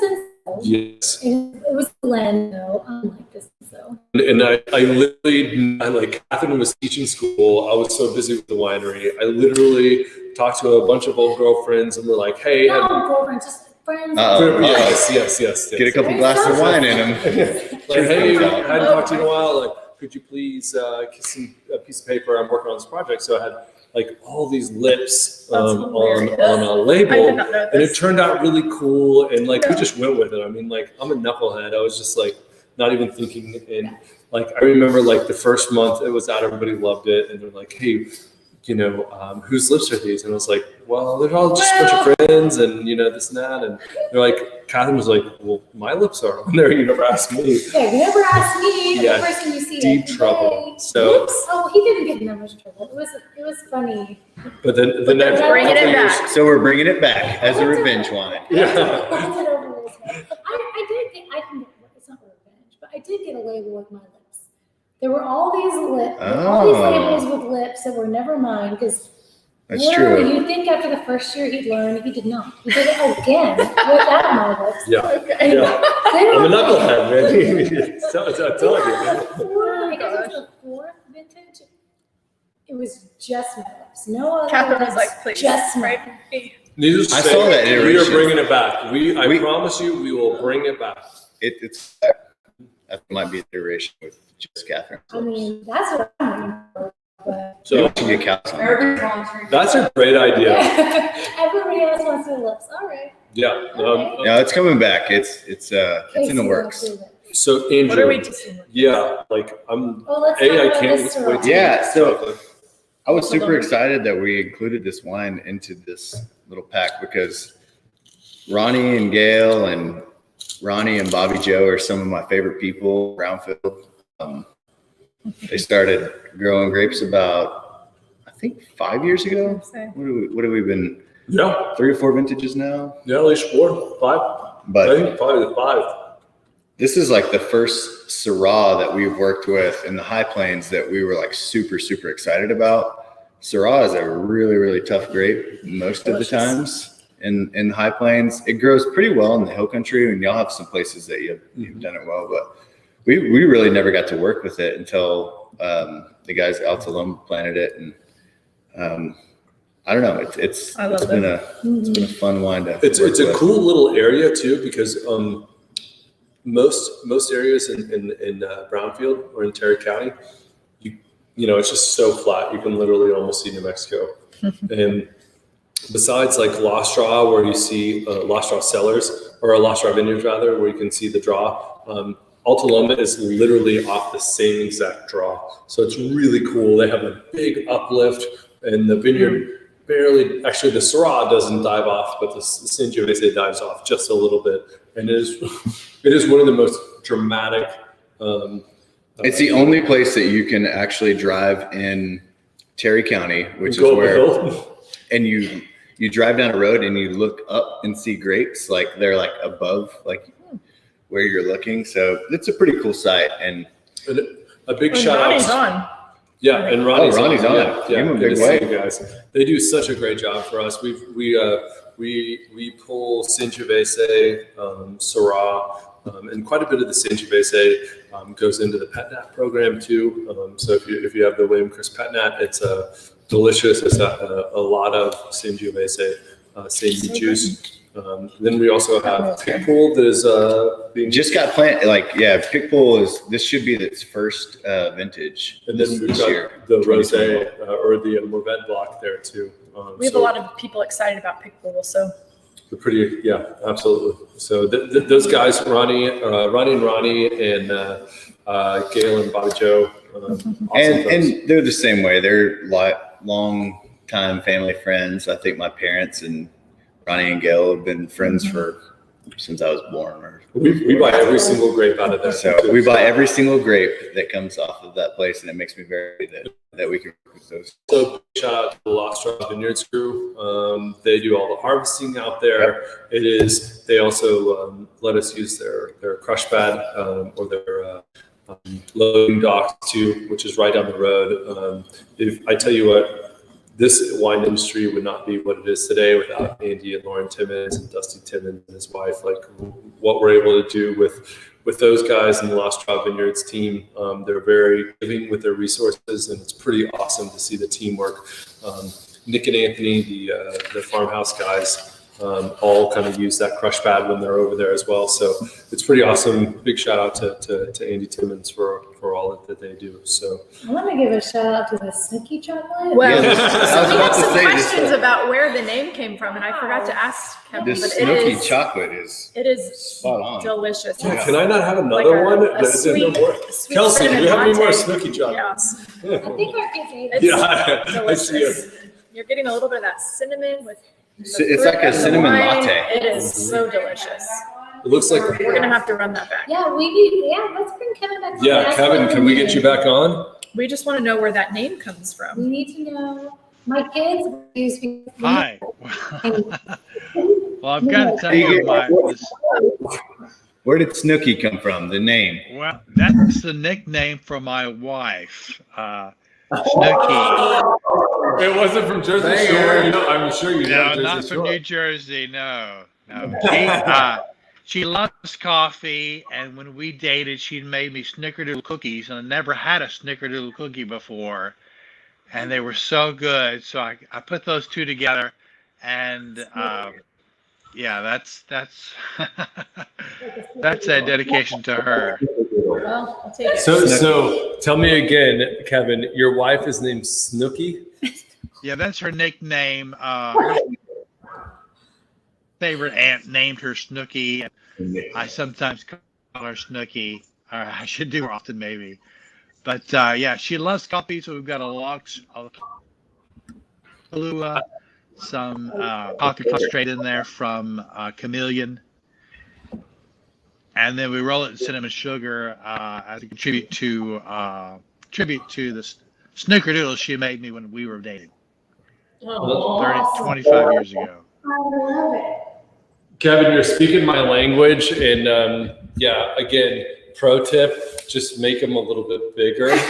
Senso. yes, It was blend though, unlike the Senso. and I like Catherine was teaching school. I was so busy with the winery. I literally talked to a bunch of old girlfriends and we're like, hey, No, girlfriend, just friends. Uh-oh. yes. Get a couple glasses of wine in him. Like, hey, I hadn't talked to you in a while. Like, could you please kiss a piece of paper? I'm working on this project. So I had like all these lips on hilarious. a I label, did not know and it this. turned out really cool. And like we Yeah. just went with it. I mean, like I'm a knucklehead. I was just like not even thinking. And like I remember like the first month it was out, everybody loved it, and they're like, hey, whose lips are these? And I was like, well, they're all just a bunch of friends, and this and that. And they're like, Catherine was like, well, my lips are on there. You never asked me. Yeah, you never asked me. Yeah, The person you see deep every trouble. day. So- Oops. Oh, he didn't get in that much trouble. It was funny. But then the next Bringing it couple years- back. So we're bringing it back as a revenge wine. Yeah. Hold it over his head. I did get. It's not revenge, but I did get a label with my lips. There were all these labels with lips that were never mine because. That's Literally, true. you think after the first year he'd learn, he did not. He did it again without my lips. Yeah. And Yeah. they were I'm a knucklehead, man. I'm telling you. I guess it was the fourth vintage. It was just my lips. No other Catherine lips, was like, please. just my Right? Needless to I say, saw that we are iteration. bringing it back. I We- promise you, we will bring it back. It's that might be an iteration with just Catherine. I mean, that's what I'm waiting for. But So So you should get cows on. Everybody's volunteering. that's a great idea. everybody else wants their lips. All right. Yeah. No, it's coming back. It's in the works. So What are we Andrew, tasting? yeah, like I'm. Oh, let's A, talk I about can't this wait to. Syrah. Yeah, so I was Hold super on. excited that we included this wine into this little pack because Ronnie and Gail and Ronnie and Bobby Joe are some of my favorite people. Brownfield. They started growing grapes about, I think, 5 years ago. What have we been? Yeah, 3 or 4 vintages now. yeah, at least 4, 5. I But think probably 5. this is like the first Syrah that we've worked with in the High Plains that we were like super, super excited about. Syrah is a really, really tough grape most of the times in the High Plains. It grows pretty well in the hill country, and y'all have some places that you've done it well, but we really never got to work with it until the guys at Altaloma planted it, and I don't know. It's been a fun wine to. It's a cool little area too, because most areas in Brownfield or in Terry County, you know, it's just so flat. You can literally almost see New Mexico. And besides like Lost Draw, where you see Lost Draw cellars, or Lost Draw vineyards rather, where you can see the draw. Altaloma is literally off the same exact draw. So it's really cool. They have a big uplift, and the vineyard barely, actually the Syrah doesn't dive off, but the Sangiovese dives off just a little bit. And it is one of the most dramatic. It's the only place that you can actually drive in Terry County, which is where, and you drive down a road and you look up and see grapes, like they're like above, like where you're looking. So it's a pretty cool site. And a big shout Ronnie's out. on. Yeah, and Ronnie's on. Yeah, Give him a good big to see wave. you guys. They do such a great job for us. We pull Sangiovese, Syrah, and quite a bit of the Sangiovese goes into the PetNat program too. So if you have the William Chris PetNat, it's delicious. It's a lot of Sangiovese, Sangi juice. Then we also have Pickpool that is being just got planted. Like, yeah, Pickpool this should be its first vintage. And then we've this got year, the Rosé or the Mourvèdre block there too. We have a lot of people excited about Pickpool, so. They're pretty, yeah, absolutely. So those guys, Ronnie and Gail and Bobby Joe, awesome and they're the same way. They're long time family friends. I think my parents and Ronnie and Gail have been friends since I was born. We buy every single grape out of there. So we buy every single grape that comes off of that place, and it makes me very happy that we can produce those. So shout out to the Lost Draw Vineyards crew. They do all the harvesting out there. Yep. They also let us use their crush pad or their loading docks too, which is right down the road. If I tell you what, this wine industry would not be what it is today without Andy and Lauren Timmons and Dusty Timmons and his wife. Like what we're able to do with those guys and the Lost Draw Vineyards team, they're very giving with their resources, and it's pretty awesome to see the teamwork. Nick and Anthony, the farmhouse guys, all kind of use that crush pad when they're over there as well. So it's pretty awesome. Big shout out to Andy Timmons for all that they do. So I want to give a shout out to the Snooki chocolate. Well, Yeah, so we have some this. questions about where the name came from, and I forgot to ask Kevin, This but smoky chocolate is it is spot on. delicious. Yeah. can I not have Like another a one? sweet Kelsey, do you have any more latte. Snooki chocolate? Yes. I think our kids ate it. It's Yeah, I see delicious. it. You're getting a little bit of that cinnamon with the It's fruit like a and the cinnamon wine. latte. It is so delicious. It looks like We're gonna have to run that back. Yeah, let's bring Kevin back. yeah, Kevin, can we get you back on? We just want to know where that name comes We from. need to know. My kids use me. Hi. Well, I've got to tell you, Where did Snooki come from? The name. well, that's the nickname for my wife, Snooki. It wasn't from Jersey Shore. I'm sure you No, not from New Jersey. No. She loves coffee, and when we dated, she'd made me snickerdoodle cookies, and I never had a snickerdoodle cookie before, and they were so good. So I put those two together, and yeah, that's that's a dedication to her. Well, I'll take it. So tell me again, Kevin, your wife is named Snooki? Yeah, that's her nickname. Her favorite aunt named her Snooki. I sometimes call her Snooki, or I should do more often maybe. But yeah, she loves coffee, so we've got a Kahlua, some coffee concentrate in there from Chameleon, and then we roll it in cinnamon sugar as a tribute to the snickerdoodle she made me when we were dating 25 years ago. I love it. Kevin, you're speaking my language, and yeah, again, pro tip: just make them a little bit bigger. That's,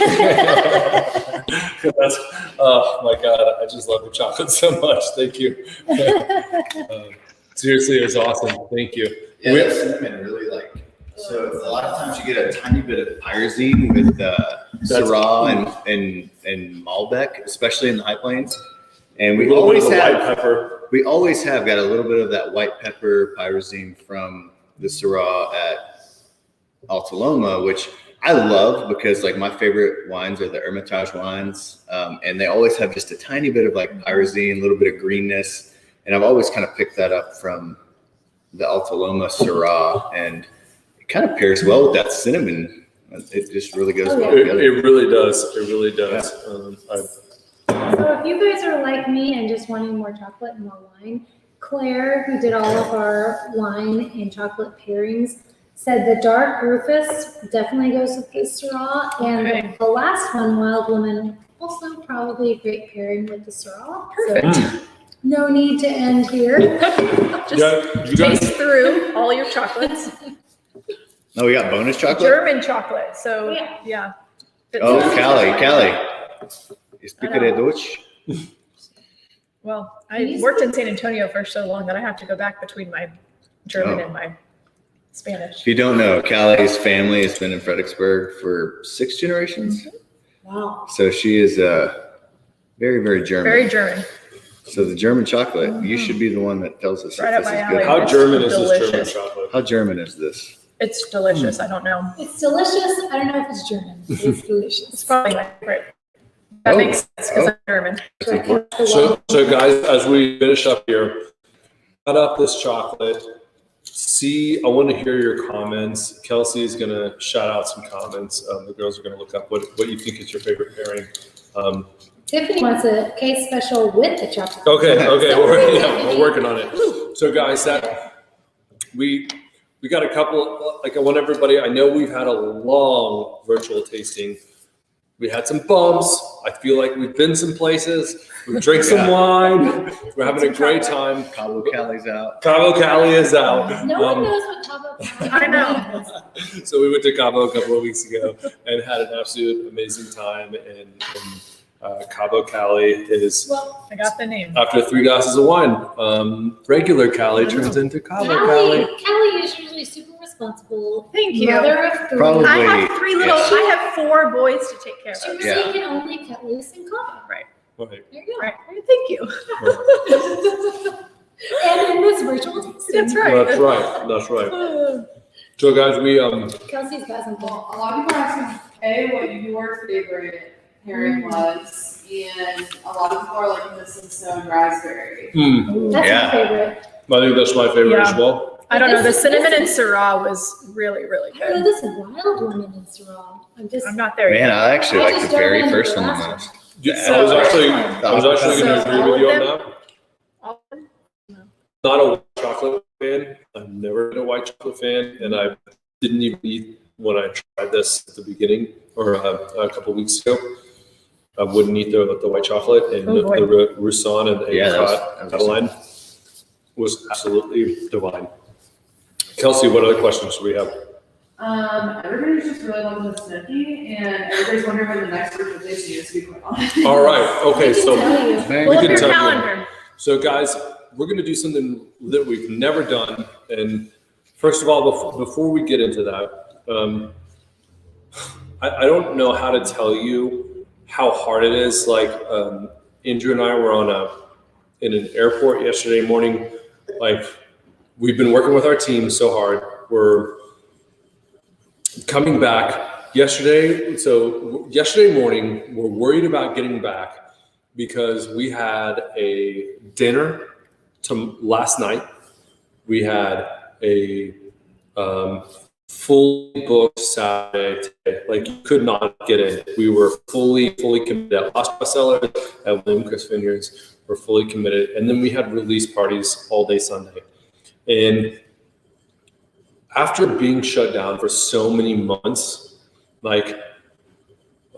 oh my God, I just love the chocolate so much. Thank you. Seriously, it was awesome. Thank you. Yeah, that cinnamon really so a lot of times you get a tiny bit of pyrazine with Syrah and Malbec, especially in the high plains. And we always have white pepper. We always have got a little bit of that white pepper pyrazine from the Syrah at Alta Loma, which I love because like my favorite wines are the Hermitage wines. And they always have just a tiny bit of like pyrazine, a little bit of greenness. And I've always kind of picked that up from the Alta Loma Syrah, and it kind of pairs well with that cinnamon. It just really goes well together. It really does. It really does. Yeah. So if you guys are like me and just wanting more chocolate and more wine, Claire, who did all of our wine and chocolate pairings, said the dark Rufus definitely goes with this Syrah, and Okay. the last one, Wild Woman, also probably a great pairing with the Syrah. Perfect. So no need to end here. Just you guys, taste through all your chocolates. Oh, we got bonus chocolate? German chocolate. So Yeah. yeah. Oh, Callie. You speak Deutsch? Well, I worked in San Antonio for so long that I have to go back between my German and my Spanish. If you don't know, Callie's family has been in Fredericksburg for 6 generations. Wow. So she is very, very German. Very German. So the German chocolate, you should be the one that tells us Right if up this my is alley. good. how It's German is this German delicious. chocolate? How German is this? It's delicious. I don't know. It's delicious. I don't know if it's German. It's delicious. It's probably my favorite. That Oh. makes sense because I'm German. So guys, as we finish up here, cut up this chocolate. I want to hear your comments. Kelsey is going to shout out some comments. The girls are going to look up what you think is your favorite pairing. Tiffany wants a case special with the chocolate. Okay, we're working on it. So guys, that we got a couple, like I want everybody, I know we've had a long virtual tasting. We had some bumps. I feel like we've been some places. We drank some wine. We're having a great time. Cabo Callie's out. Cabo Cali is out. No one knows what Cabo Cali I know. is. So we went to Cabo a couple of weeks ago and had an absolute amazing time. And Cabo Cali is, Well, I got the name. after 3 glasses of wine, regular Cali turns into Cabo Cali. Callie is usually super responsible. Thank you. Mother of 3. Probably. I have 3 little. Yes. I have 4 boys to take care She of. really Yeah. can only cut loose in Cabo. Right. There you go. Right. Thank you. And in this virtual tasting. That's right. That's right. That's right. So guys, we Kelsey's got something. Well, a lot of people are asking, what your favorite pairing was, and a lot of people are liking the Stone raspberry. That's Yeah. my favorite. I think that's my favorite as Yeah. well. I don't know. The This- cinnamon and this- Syrah was really, really I know good. this Wild Woman in Syrah. I'm not there Man, yet. I actually I like just the very don't first one remember the the most. I was actually going to So agree with you on all of that. All of them? Not a white chocolate fan. I've never been a white chocolate fan, and I didn't even eat when I tried this at the beginning or a couple of weeks ago. I wouldn't eat the white chocolate, and Oh, boy. the Roussan and the Yeah, that was apricot Catalan was absolutely divine. Kelsey, what other questions do we have? Everybody's just really loving the Snooki, and everybody's wondering when the next virtual tasting is, to be quite honest. All right. Okay. I can So tell you. Very Pull We up can your tell you. calendar. So guys, we're going to do something that we've never done. And first of all, before we get into that, I don't know how to tell you how hard it is. Like Andrew and I were in an airport yesterday morning. Like we've been working with our team so hard. We're coming back yesterday. So yesterday morning, we're worried about getting back because we had a dinner last night. We had a fully booked Saturday today. Like you could not get in. We were fully committed at Lost Bestsellers, at William Chris Vineyards. We're fully committed. And then we had release parties all day Sunday. And after being shut down for so many months, like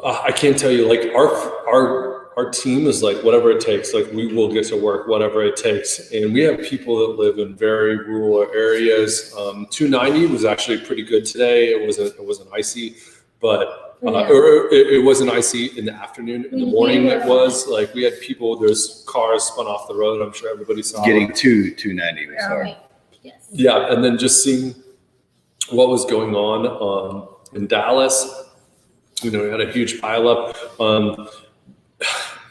I can't tell you, like our our team is like, whatever it takes, like we will get to work, whatever it takes. And we have people that live in very rural areas. 290 was actually pretty good today. It wasn't icy, but or it wasn't icy in the afternoon. In the morning it was. Like we had people, there's cars spun off the road. I'm sure everybody saw Getting to 290 was hard. Right. Yes. Yeah, and then just seeing what was going on in Dallas. We had a huge pileup.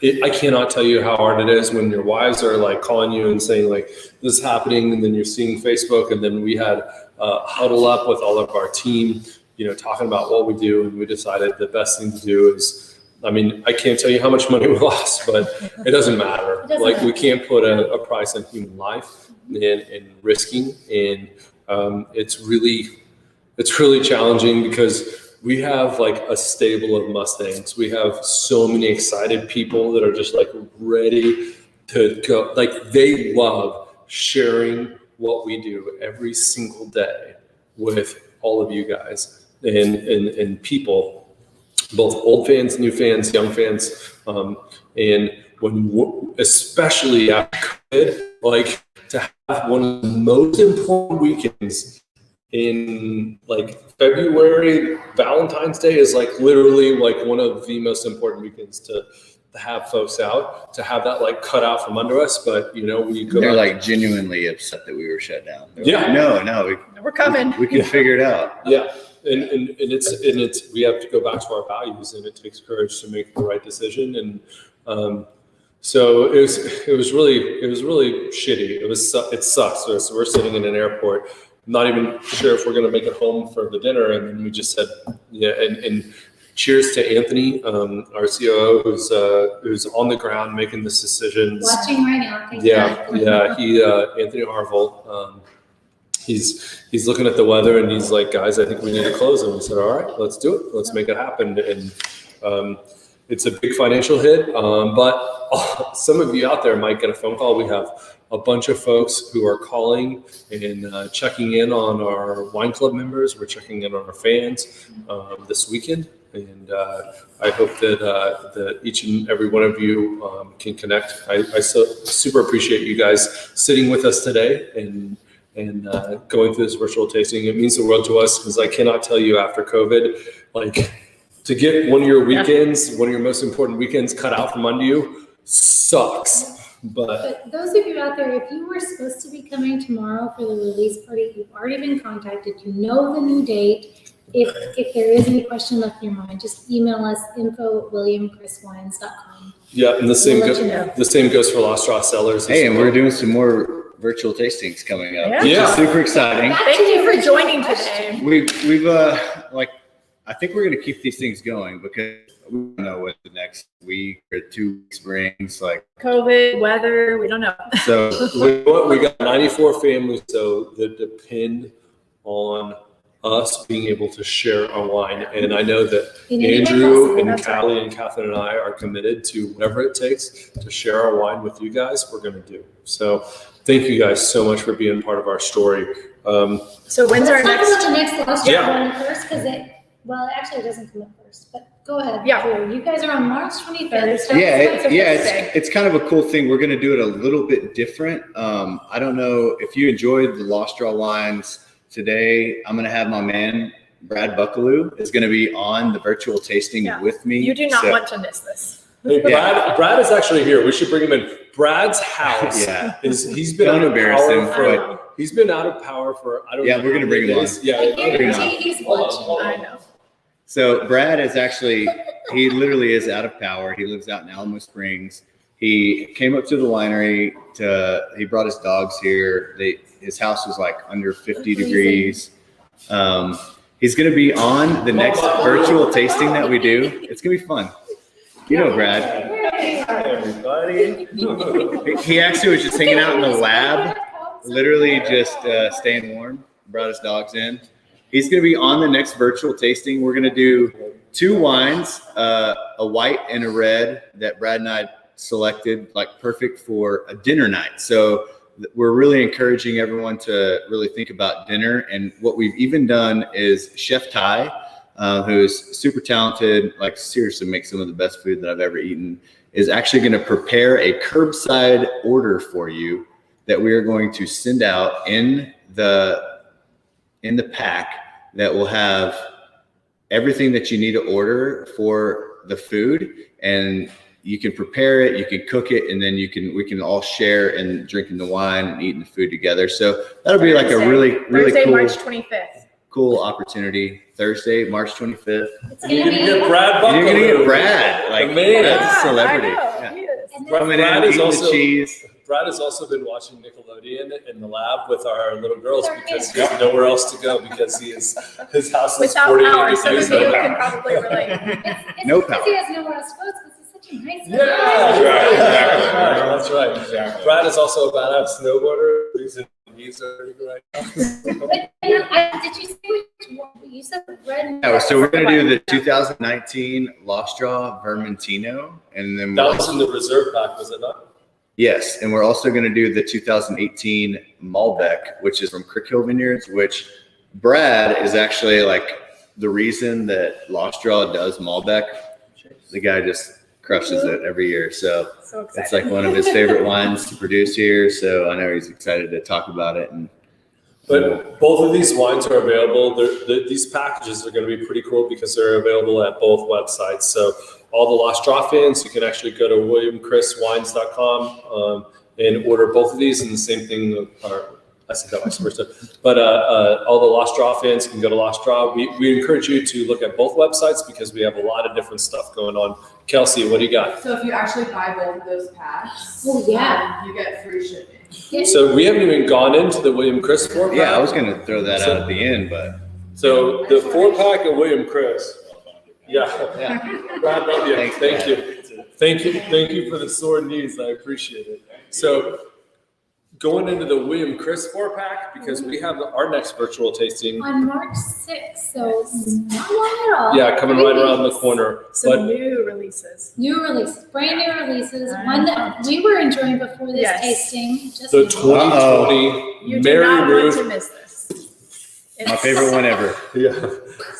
I cannot tell you how hard it is when your wives are like calling you and saying like this is happening, and then you're seeing Facebook, and then we had huddle up with all of our team, talking about what we do, and we decided the best thing to do is, I can't tell you how much money we lost, but it doesn't matter. We can't put a price on human life and risking, and it's really challenging because we have like a stable of Mustangs. We have so many excited people that are just like ready to go. Like they love sharing what we do every single day with all of you guys and people, both old fans, new fans, young fans. And especially after COVID, like to have one of the most important weekends in like February, Valentine's Day is like literally like one of the most important weekends to have folks out, to have that like cut out from under us. But we go. They're like genuinely upset that we were shut down. Yeah. Like, no, We're coming. we can figure it out. Yeah. And it's we have to go back to our values, and it takes courage to make the right decision. And so it was really shitty. It sucks. So we're sitting in an airport, not even sure if we're going to make it home for the dinner. And then we just said, yeah. And cheers to Anthony, our COO, who's on the ground making this decisions. Watching right now. Yeah. He Anthony Harville. He's looking at the weather and he's like, guys, I think we need to close. And we said, all right, let's do it. Let's make it happen. And it's a big financial hit, but some of you out there might get a phone call. We have a bunch of folks who are calling and checking in on our wine club members. We're checking in on our fans this weekend. And I hope that each and every one of you can connect. I super appreciate you guys sitting with us today and going through this virtual tasting. It means the world to us because I cannot tell you after COVID, like to get one of your weekends, one of your most important weekends cut out from under you sucks. But those of you out there, if you were supposed to be coming tomorrow for the release party, you've already been contacted, you know the new date. If there is any question left in your mind, just email us info@williamchriswines.com. Yeah, and the same goes for Lost Straw Cellars. Hey, and we're doing some more virtual tastings coming up. Yeah. Which is super exciting. Thank you for joining today. We've I think we're going to keep these things going because we don't know what the next week or 2 weeks brings. Like COVID, weather, we don't know. So we got 94 families, so that depend on us being able to share our wine. And I know that Andrew and Callie and Catherine and I are committed to whatever it takes to share our wine with you guys, we're going to do. So thank you guys so much for being part of our story. So when's our next? Let's talk about the next Lost Straw one first, because actually it doesn't come up first, but go ahead. Yeah. You guys are on March 23rd. It's kind of a cool thing. We're going to do it a little bit different. I don't know if you enjoyed the Lost Straw wines today. I'm going to have my man, Brad Buckaloo, is going to be on the virtual tasting with me. You do not want to miss this. Hey, Brad is actually here. We should bring him in. Brad's house he's been out of power he's been out of power for I don't know. Yeah, we're gonna bring him on. He's watching. I know. So Brad is actually, he literally is out of power. He lives out in Alamo Springs. He came up to the winery he brought his dogs here. His house was like under 50 degrees. He's going to be on the next virtual tasting that we do. It's going to be fun. You know, Brad. Hi, everybody. He actually was just hanging out in the lab, literally just staying warm, brought his dogs in. He's going to be on the next virtual tasting. We're going to do 2 wines, a white and a red that Brad and I selected, like perfect for a dinner night. So we're really encouraging everyone to really think about dinner. And what we've even done is Chef Ty, who's super talented, like seriously makes some of the best food that I've ever eaten, is actually going to prepare a curbside order for you that we are going to send out in the pack that will have everything that you need to order for the food, and you can prepare it, you can cook it, and then we can all share in drinking the wine and eating the food together. So that'll be like a really Thursday, cool, March 25th. cool opportunity. Thursday, March 25th. It's You're gonna gonna be. get Brad You're gonna Buckaloo. get Brad, like The man. Brad's a celebrity. I know, Yeah. he is. And then- Coming Brad in, is eating also- the cheese. Brad has also been watching Nickelodeon in the lab with our little girls With our because kids. there's nowhere else to go because his house is Without 40 power, so degrees. the video without can power. probably relate. It's No because power. he has nowhere else to go, it's because he's such a nice Yeah, guy. that's right. Exactly. Brad is also a badass snowboarder. He's a right now. Did you say which one? You said red. Yeah, so we're gonna do the 2019 Lost Draw Vermentino, and then That was in the reserve pack, was it not? yes, and we're also gonna do the 2018 Malbec, which is from Crick Hill Vineyards, which Brad is actually like the reason that Lost Draw does Malbec. The guy just crushes it every year, so So it's excited. like one of his favorite wines to produce here. So I know he's excited to talk about it. And But both of these wines are available. These packages are going to be pretty cool because they're available at both websites. So all the Lost Draw fans, you can actually go to williamchriswines.com and order both of these. And the same thing, or I said that vice versa. But all the Lost Draw fans can go to Lost Draw. We encourage you to look at both websites because we have a lot of different stuff going on. Kelsey, what do you got? So if you actually buy both of those packs, Oh, yeah. you get free shipping. So we haven't even gone into the William Chris 4-pack. yeah, I was gonna throw that out at the end, but So the 4-pack of William Chris. Yeah. yeah. Brad, love you. Thanks, Thank Brad. you. Thank you for the sore knees. I appreciate it. So going into the William Chris 4-pack, because we have our next virtual tasting. On March 6th, so not long at all. Yeah, coming right around the 3 weeks. corner. Some But new releases. New releases, brand new releases, one that we were enjoying before this Yes. tasting. Just the now. 2020 You do Mary not want to Ruth. miss this. It's My favorite one ever. Yeah.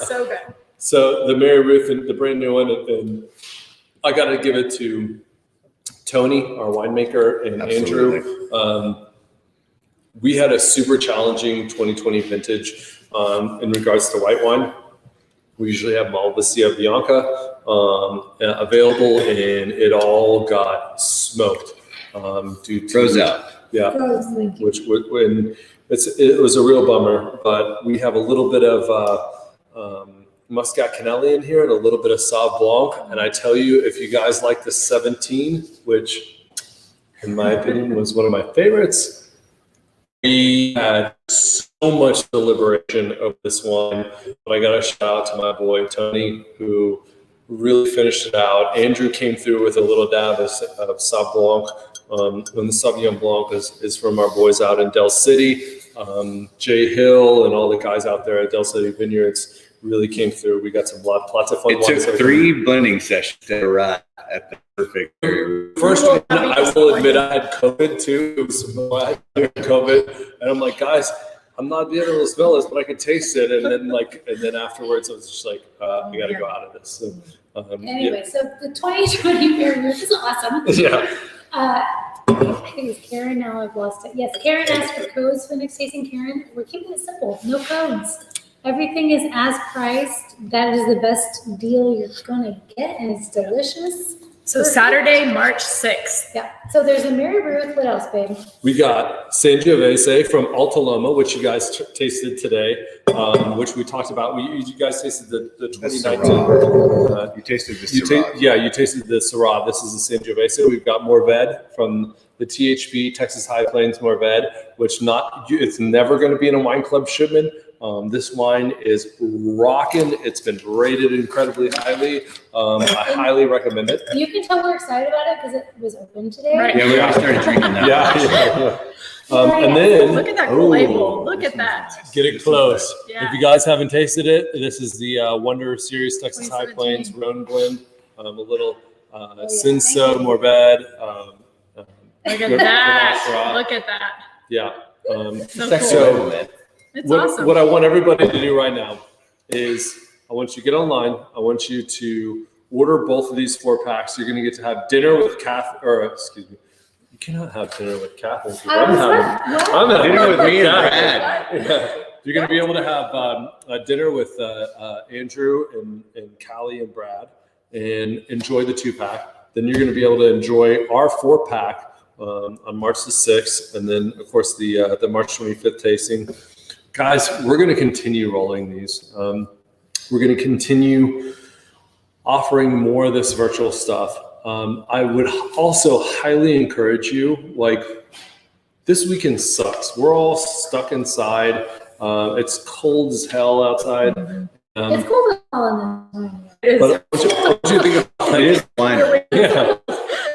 So good. So the Mary Ruth and the brand new one, and I got to give it to Tony, our winemaker, and Absolutely. Andrew. We had a super challenging 2020 vintage in regards to white wine. We usually have Malvasia Bianca available, and it all got smoked due to Throws out. Yeah, Rose, thank you. which when it was a real bummer. But we have a little bit of Muscat Canelli in here and a little bit of Sauv Blanc. And I tell you, if you guys like the 17, which in my opinion was one of my favorites, we had so much deliberation of this one. But I got to shout out to my boy Tony, who really finished it out. Andrew came through with a little dab of Sauv Blanc. When the Sauvignon Blanc is from our boys out in Del City. Jay Hill and all the guys out there at Del City Vineyards really came through. We got some lots of fun It took wines. 3 blending sessions to arrive at the perfect. First one, I will admit I had COVID too. It was I had COVID, and I'm like, guys, I'm not being able to smell this, but I can taste it. And then afterwards, I was just like, I got to go out of this. So, Anyway, so the 2020 Mary Ruth is awesome. yeah. I think it's Karen, now I've lost it. Yes, Karen asked for codes for the next tasting. Karen, we're keeping it simple, no codes. Everything is as priced. That is the best deal you're gonna get, and it's delicious. So Saturday, March 6th. Yeah, so there's a Mary Ruth, what else, babe? We got Sangiovese from Alta Loma, which you guys tasted today, which we talked about. You guys tasted the That's 2019. You tasted the You Syrah. you tasted the Syrah. This is the Sangiovese. We've got Mourvèdre from the THB Texas High Plains Mourvèdre, which it's never going to be in a wine club shipment. This wine is rocking. It's been rated incredibly highly. I highly recommend it. You can tell we're excited about it because it was open today. Right. Yeah, we already started drinking that. Yeah. And Look then at that Oh. label. Look at that. get it close. Yeah. If you guys haven't tasted it, this is the Wonder Series Texas High 2017. Plains Rhone blend. A little yeah. Cinsault Thank you. Mourvèdre. Look at Good that. Syrah. Look at that. Yeah. So That's cool. so man. It's What, awesome. what I want everybody to do right now is I want you to get online. I want you to order both of these 4-packs. You're going to get to have dinner with excuse me. You cannot have dinner with Catherine. I'm having Dinner with me and Brad. Yeah. You're going to be able to have a dinner with Andrew and Callie and Brad and enjoy the 2-pack. Then you're going to be able to enjoy our 4-pack on March the 6th. And then, of course, the March 25th tasting. Guys, we're going to continue rolling these. We're going to continue offering more of this virtual stuff. I would also highly encourage you, like, this weekend sucks. We're all stuck inside. It's cold as hell outside. It's cold as hell in the It is. But what you think about It is fine. yeah.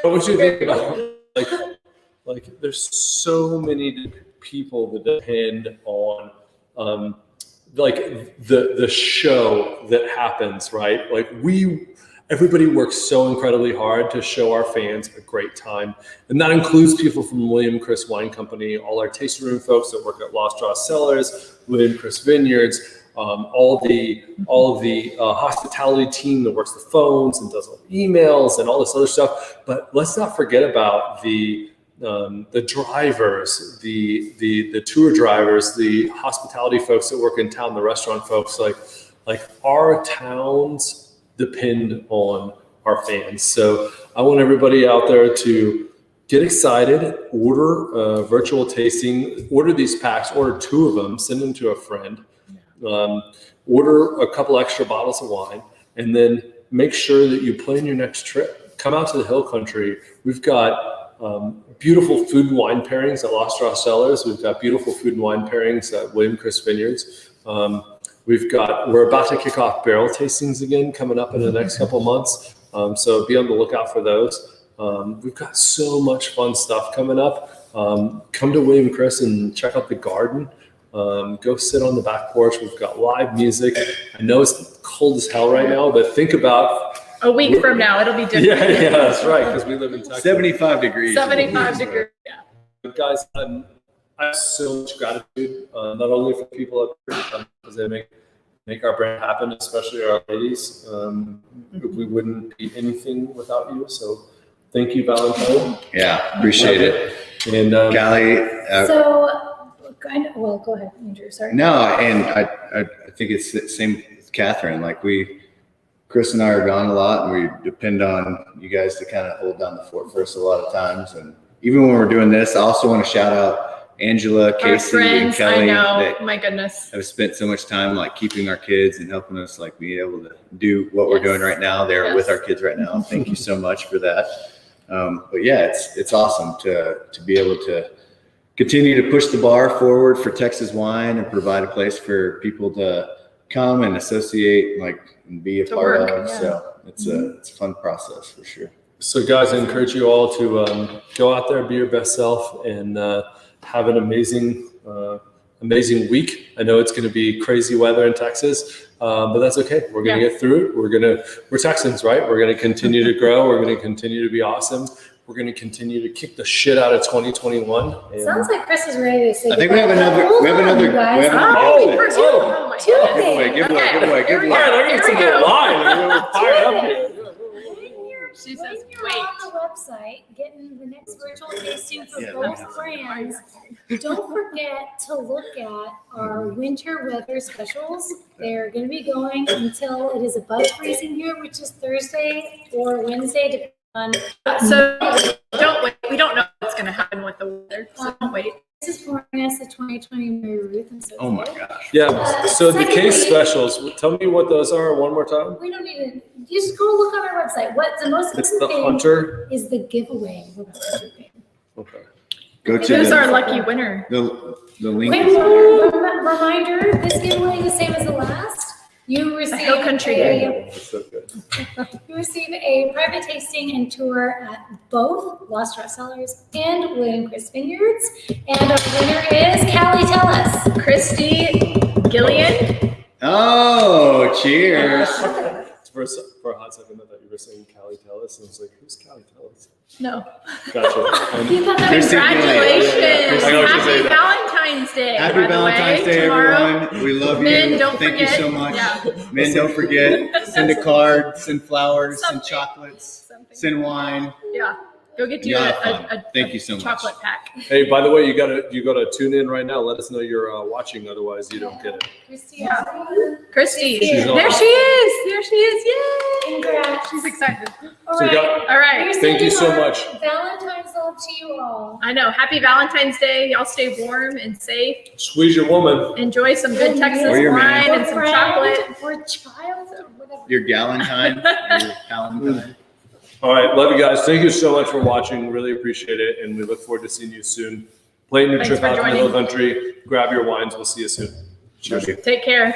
But what you think about like there's so many people that depend on like the show that happens, right? Like everybody works so incredibly hard to show our fans a great time. And that includes people from William Chris Wine Company, all our tasting room folks that work at Lost Draw Cellars, William Chris Vineyards, all the hospitality team that works the phones and does all the emails and all this other stuff. But let's not forget about the drivers, the tour drivers, the hospitality folks that work in town, the restaurant folks. Like our towns depend on our fans. So I want everybody out there to get excited, order a virtual tasting, order these packs, order 2 of them, send them to a friend, order a couple extra bottles of wine, and then make sure that you plan your next trip. Come out to the Hill Country. We've got beautiful food and wine pairings at Lost Draw Cellars. We've got beautiful food and wine pairings at William Chris Vineyards. We're about to kick off barrel tastings again coming up in the next couple months. So be on the lookout for those. We've got so much fun stuff coming up. Come to William Chris and check out the garden. Go sit on the back porch. We've got live music. I know it's cold as hell right now, but think about A week from now, it'll be different. yeah, that's right, because we live in Texas. 75 degrees. 75 degrees. Yeah. Guys, I have so much gratitude, not only for people up here, because they make our brand happen, especially our ladies. We wouldn't be anything without you. So thank you, Valentine. Yeah, appreciate it. And Callie, well, go ahead, Andrew, sorry. no, and I think it's the same with Catherine. Like Chris and I are gone a lot, and we depend on you guys to kind of hold down the fort for us a lot of times. And even when we're doing this, I also want to shout out Angela, Our Casey, and friends, Kelly I know, that my goodness. have spent so much time like keeping our kids and helping us like be able to do what we're Yes. doing right now. They're Yes. with our kids right now. Thank you so much for that. But yeah, it's awesome to be able to continue to push the bar forward for Texas wine and provide a place for people to come and associate and be a To part work, of. yeah. So it's a fun process for sure. so, guys, I encourage you all to go out there, be your best self, and have an amazing week. I know it's going to be crazy weather in Texas, but that's okay. We're going to get through it. We're Texans, right? We're going to continue to grow. We're going to continue to be awesome. We're going to continue to kick the shit out of 2021. And Sounds like Chris is ready to say I think we have goodbye. another- Hold we have on, another- you guys. we have another- Oh, Oh, first oh. oh my Two goodness. things. Give away. All right, Here I we get some go. more line. We're fired up here. She When says, you're wait. on the website getting the next virtual tasting for Yeah, both that's- brands, don't forget to look at our winter weather specials. They're going to be going until it is above freezing here, which is Thursday or Wednesday, depending on. So don't wait. We don't know what's going to happen with the weather. So don't wait. This is pouring us the 2020 Mary Ruth and so Oh my forth. gosh. Yeah. So the case Secondly- specials. Tell me what those are one more time. We don't need to. You just go look on our website. What's the most It's important the thing Hunter. is the giveaway. We're about to do. Okay. Go to Who's the, our lucky winner? the link. Wait, is there. reminder, this giveaway is the same as the last. You receive Hill Country Day. That's so good. You receive a private tasting and tour at both Lost Draw Cellars and William Chris Vineyards. And our winner is, Callie, tell us. Christy Gillian. Oh, cheers. For a hot second, I thought you were saying Callie Tellis, and I was like, who's Callie Tellis? No. Gotcha. You thought that was Congratulations. I know what you're Happy saying. Valentine's Day. Happy by the Valentine's way, Day, tomorrow. everyone. We love Men, you. don't Thank forget. you so much. Yeah. Men, don't forget. Send a card, send flowers, send Something. chocolates, Something. send wine. Yeah. Go get you Yeah, a Thank you so much. chocolate pack. Hey, by the way, you gotta tune in right now. Let us know you're watching, otherwise you don't get it. Christy, Christy. She's There on. she is. There she is. Yay. Congrats. She's excited. All So you right. got- All right. Thank you so much. Valentine's love to you all. I know. Happy Valentine's Day. Y'all stay warm and safe. Squeeze your woman. Enjoy some good Texas Or your man. wine and some chocolate. Or child, or whatever. Your Galentine. Your Valentine. All right, love you guys. Thank you so much for watching. Really appreciate it, and we look forward to seeing you soon. Plan your Thanks trip for out to the joining. hill country. Grab your wines. We'll see you soon. Cheers. Take care.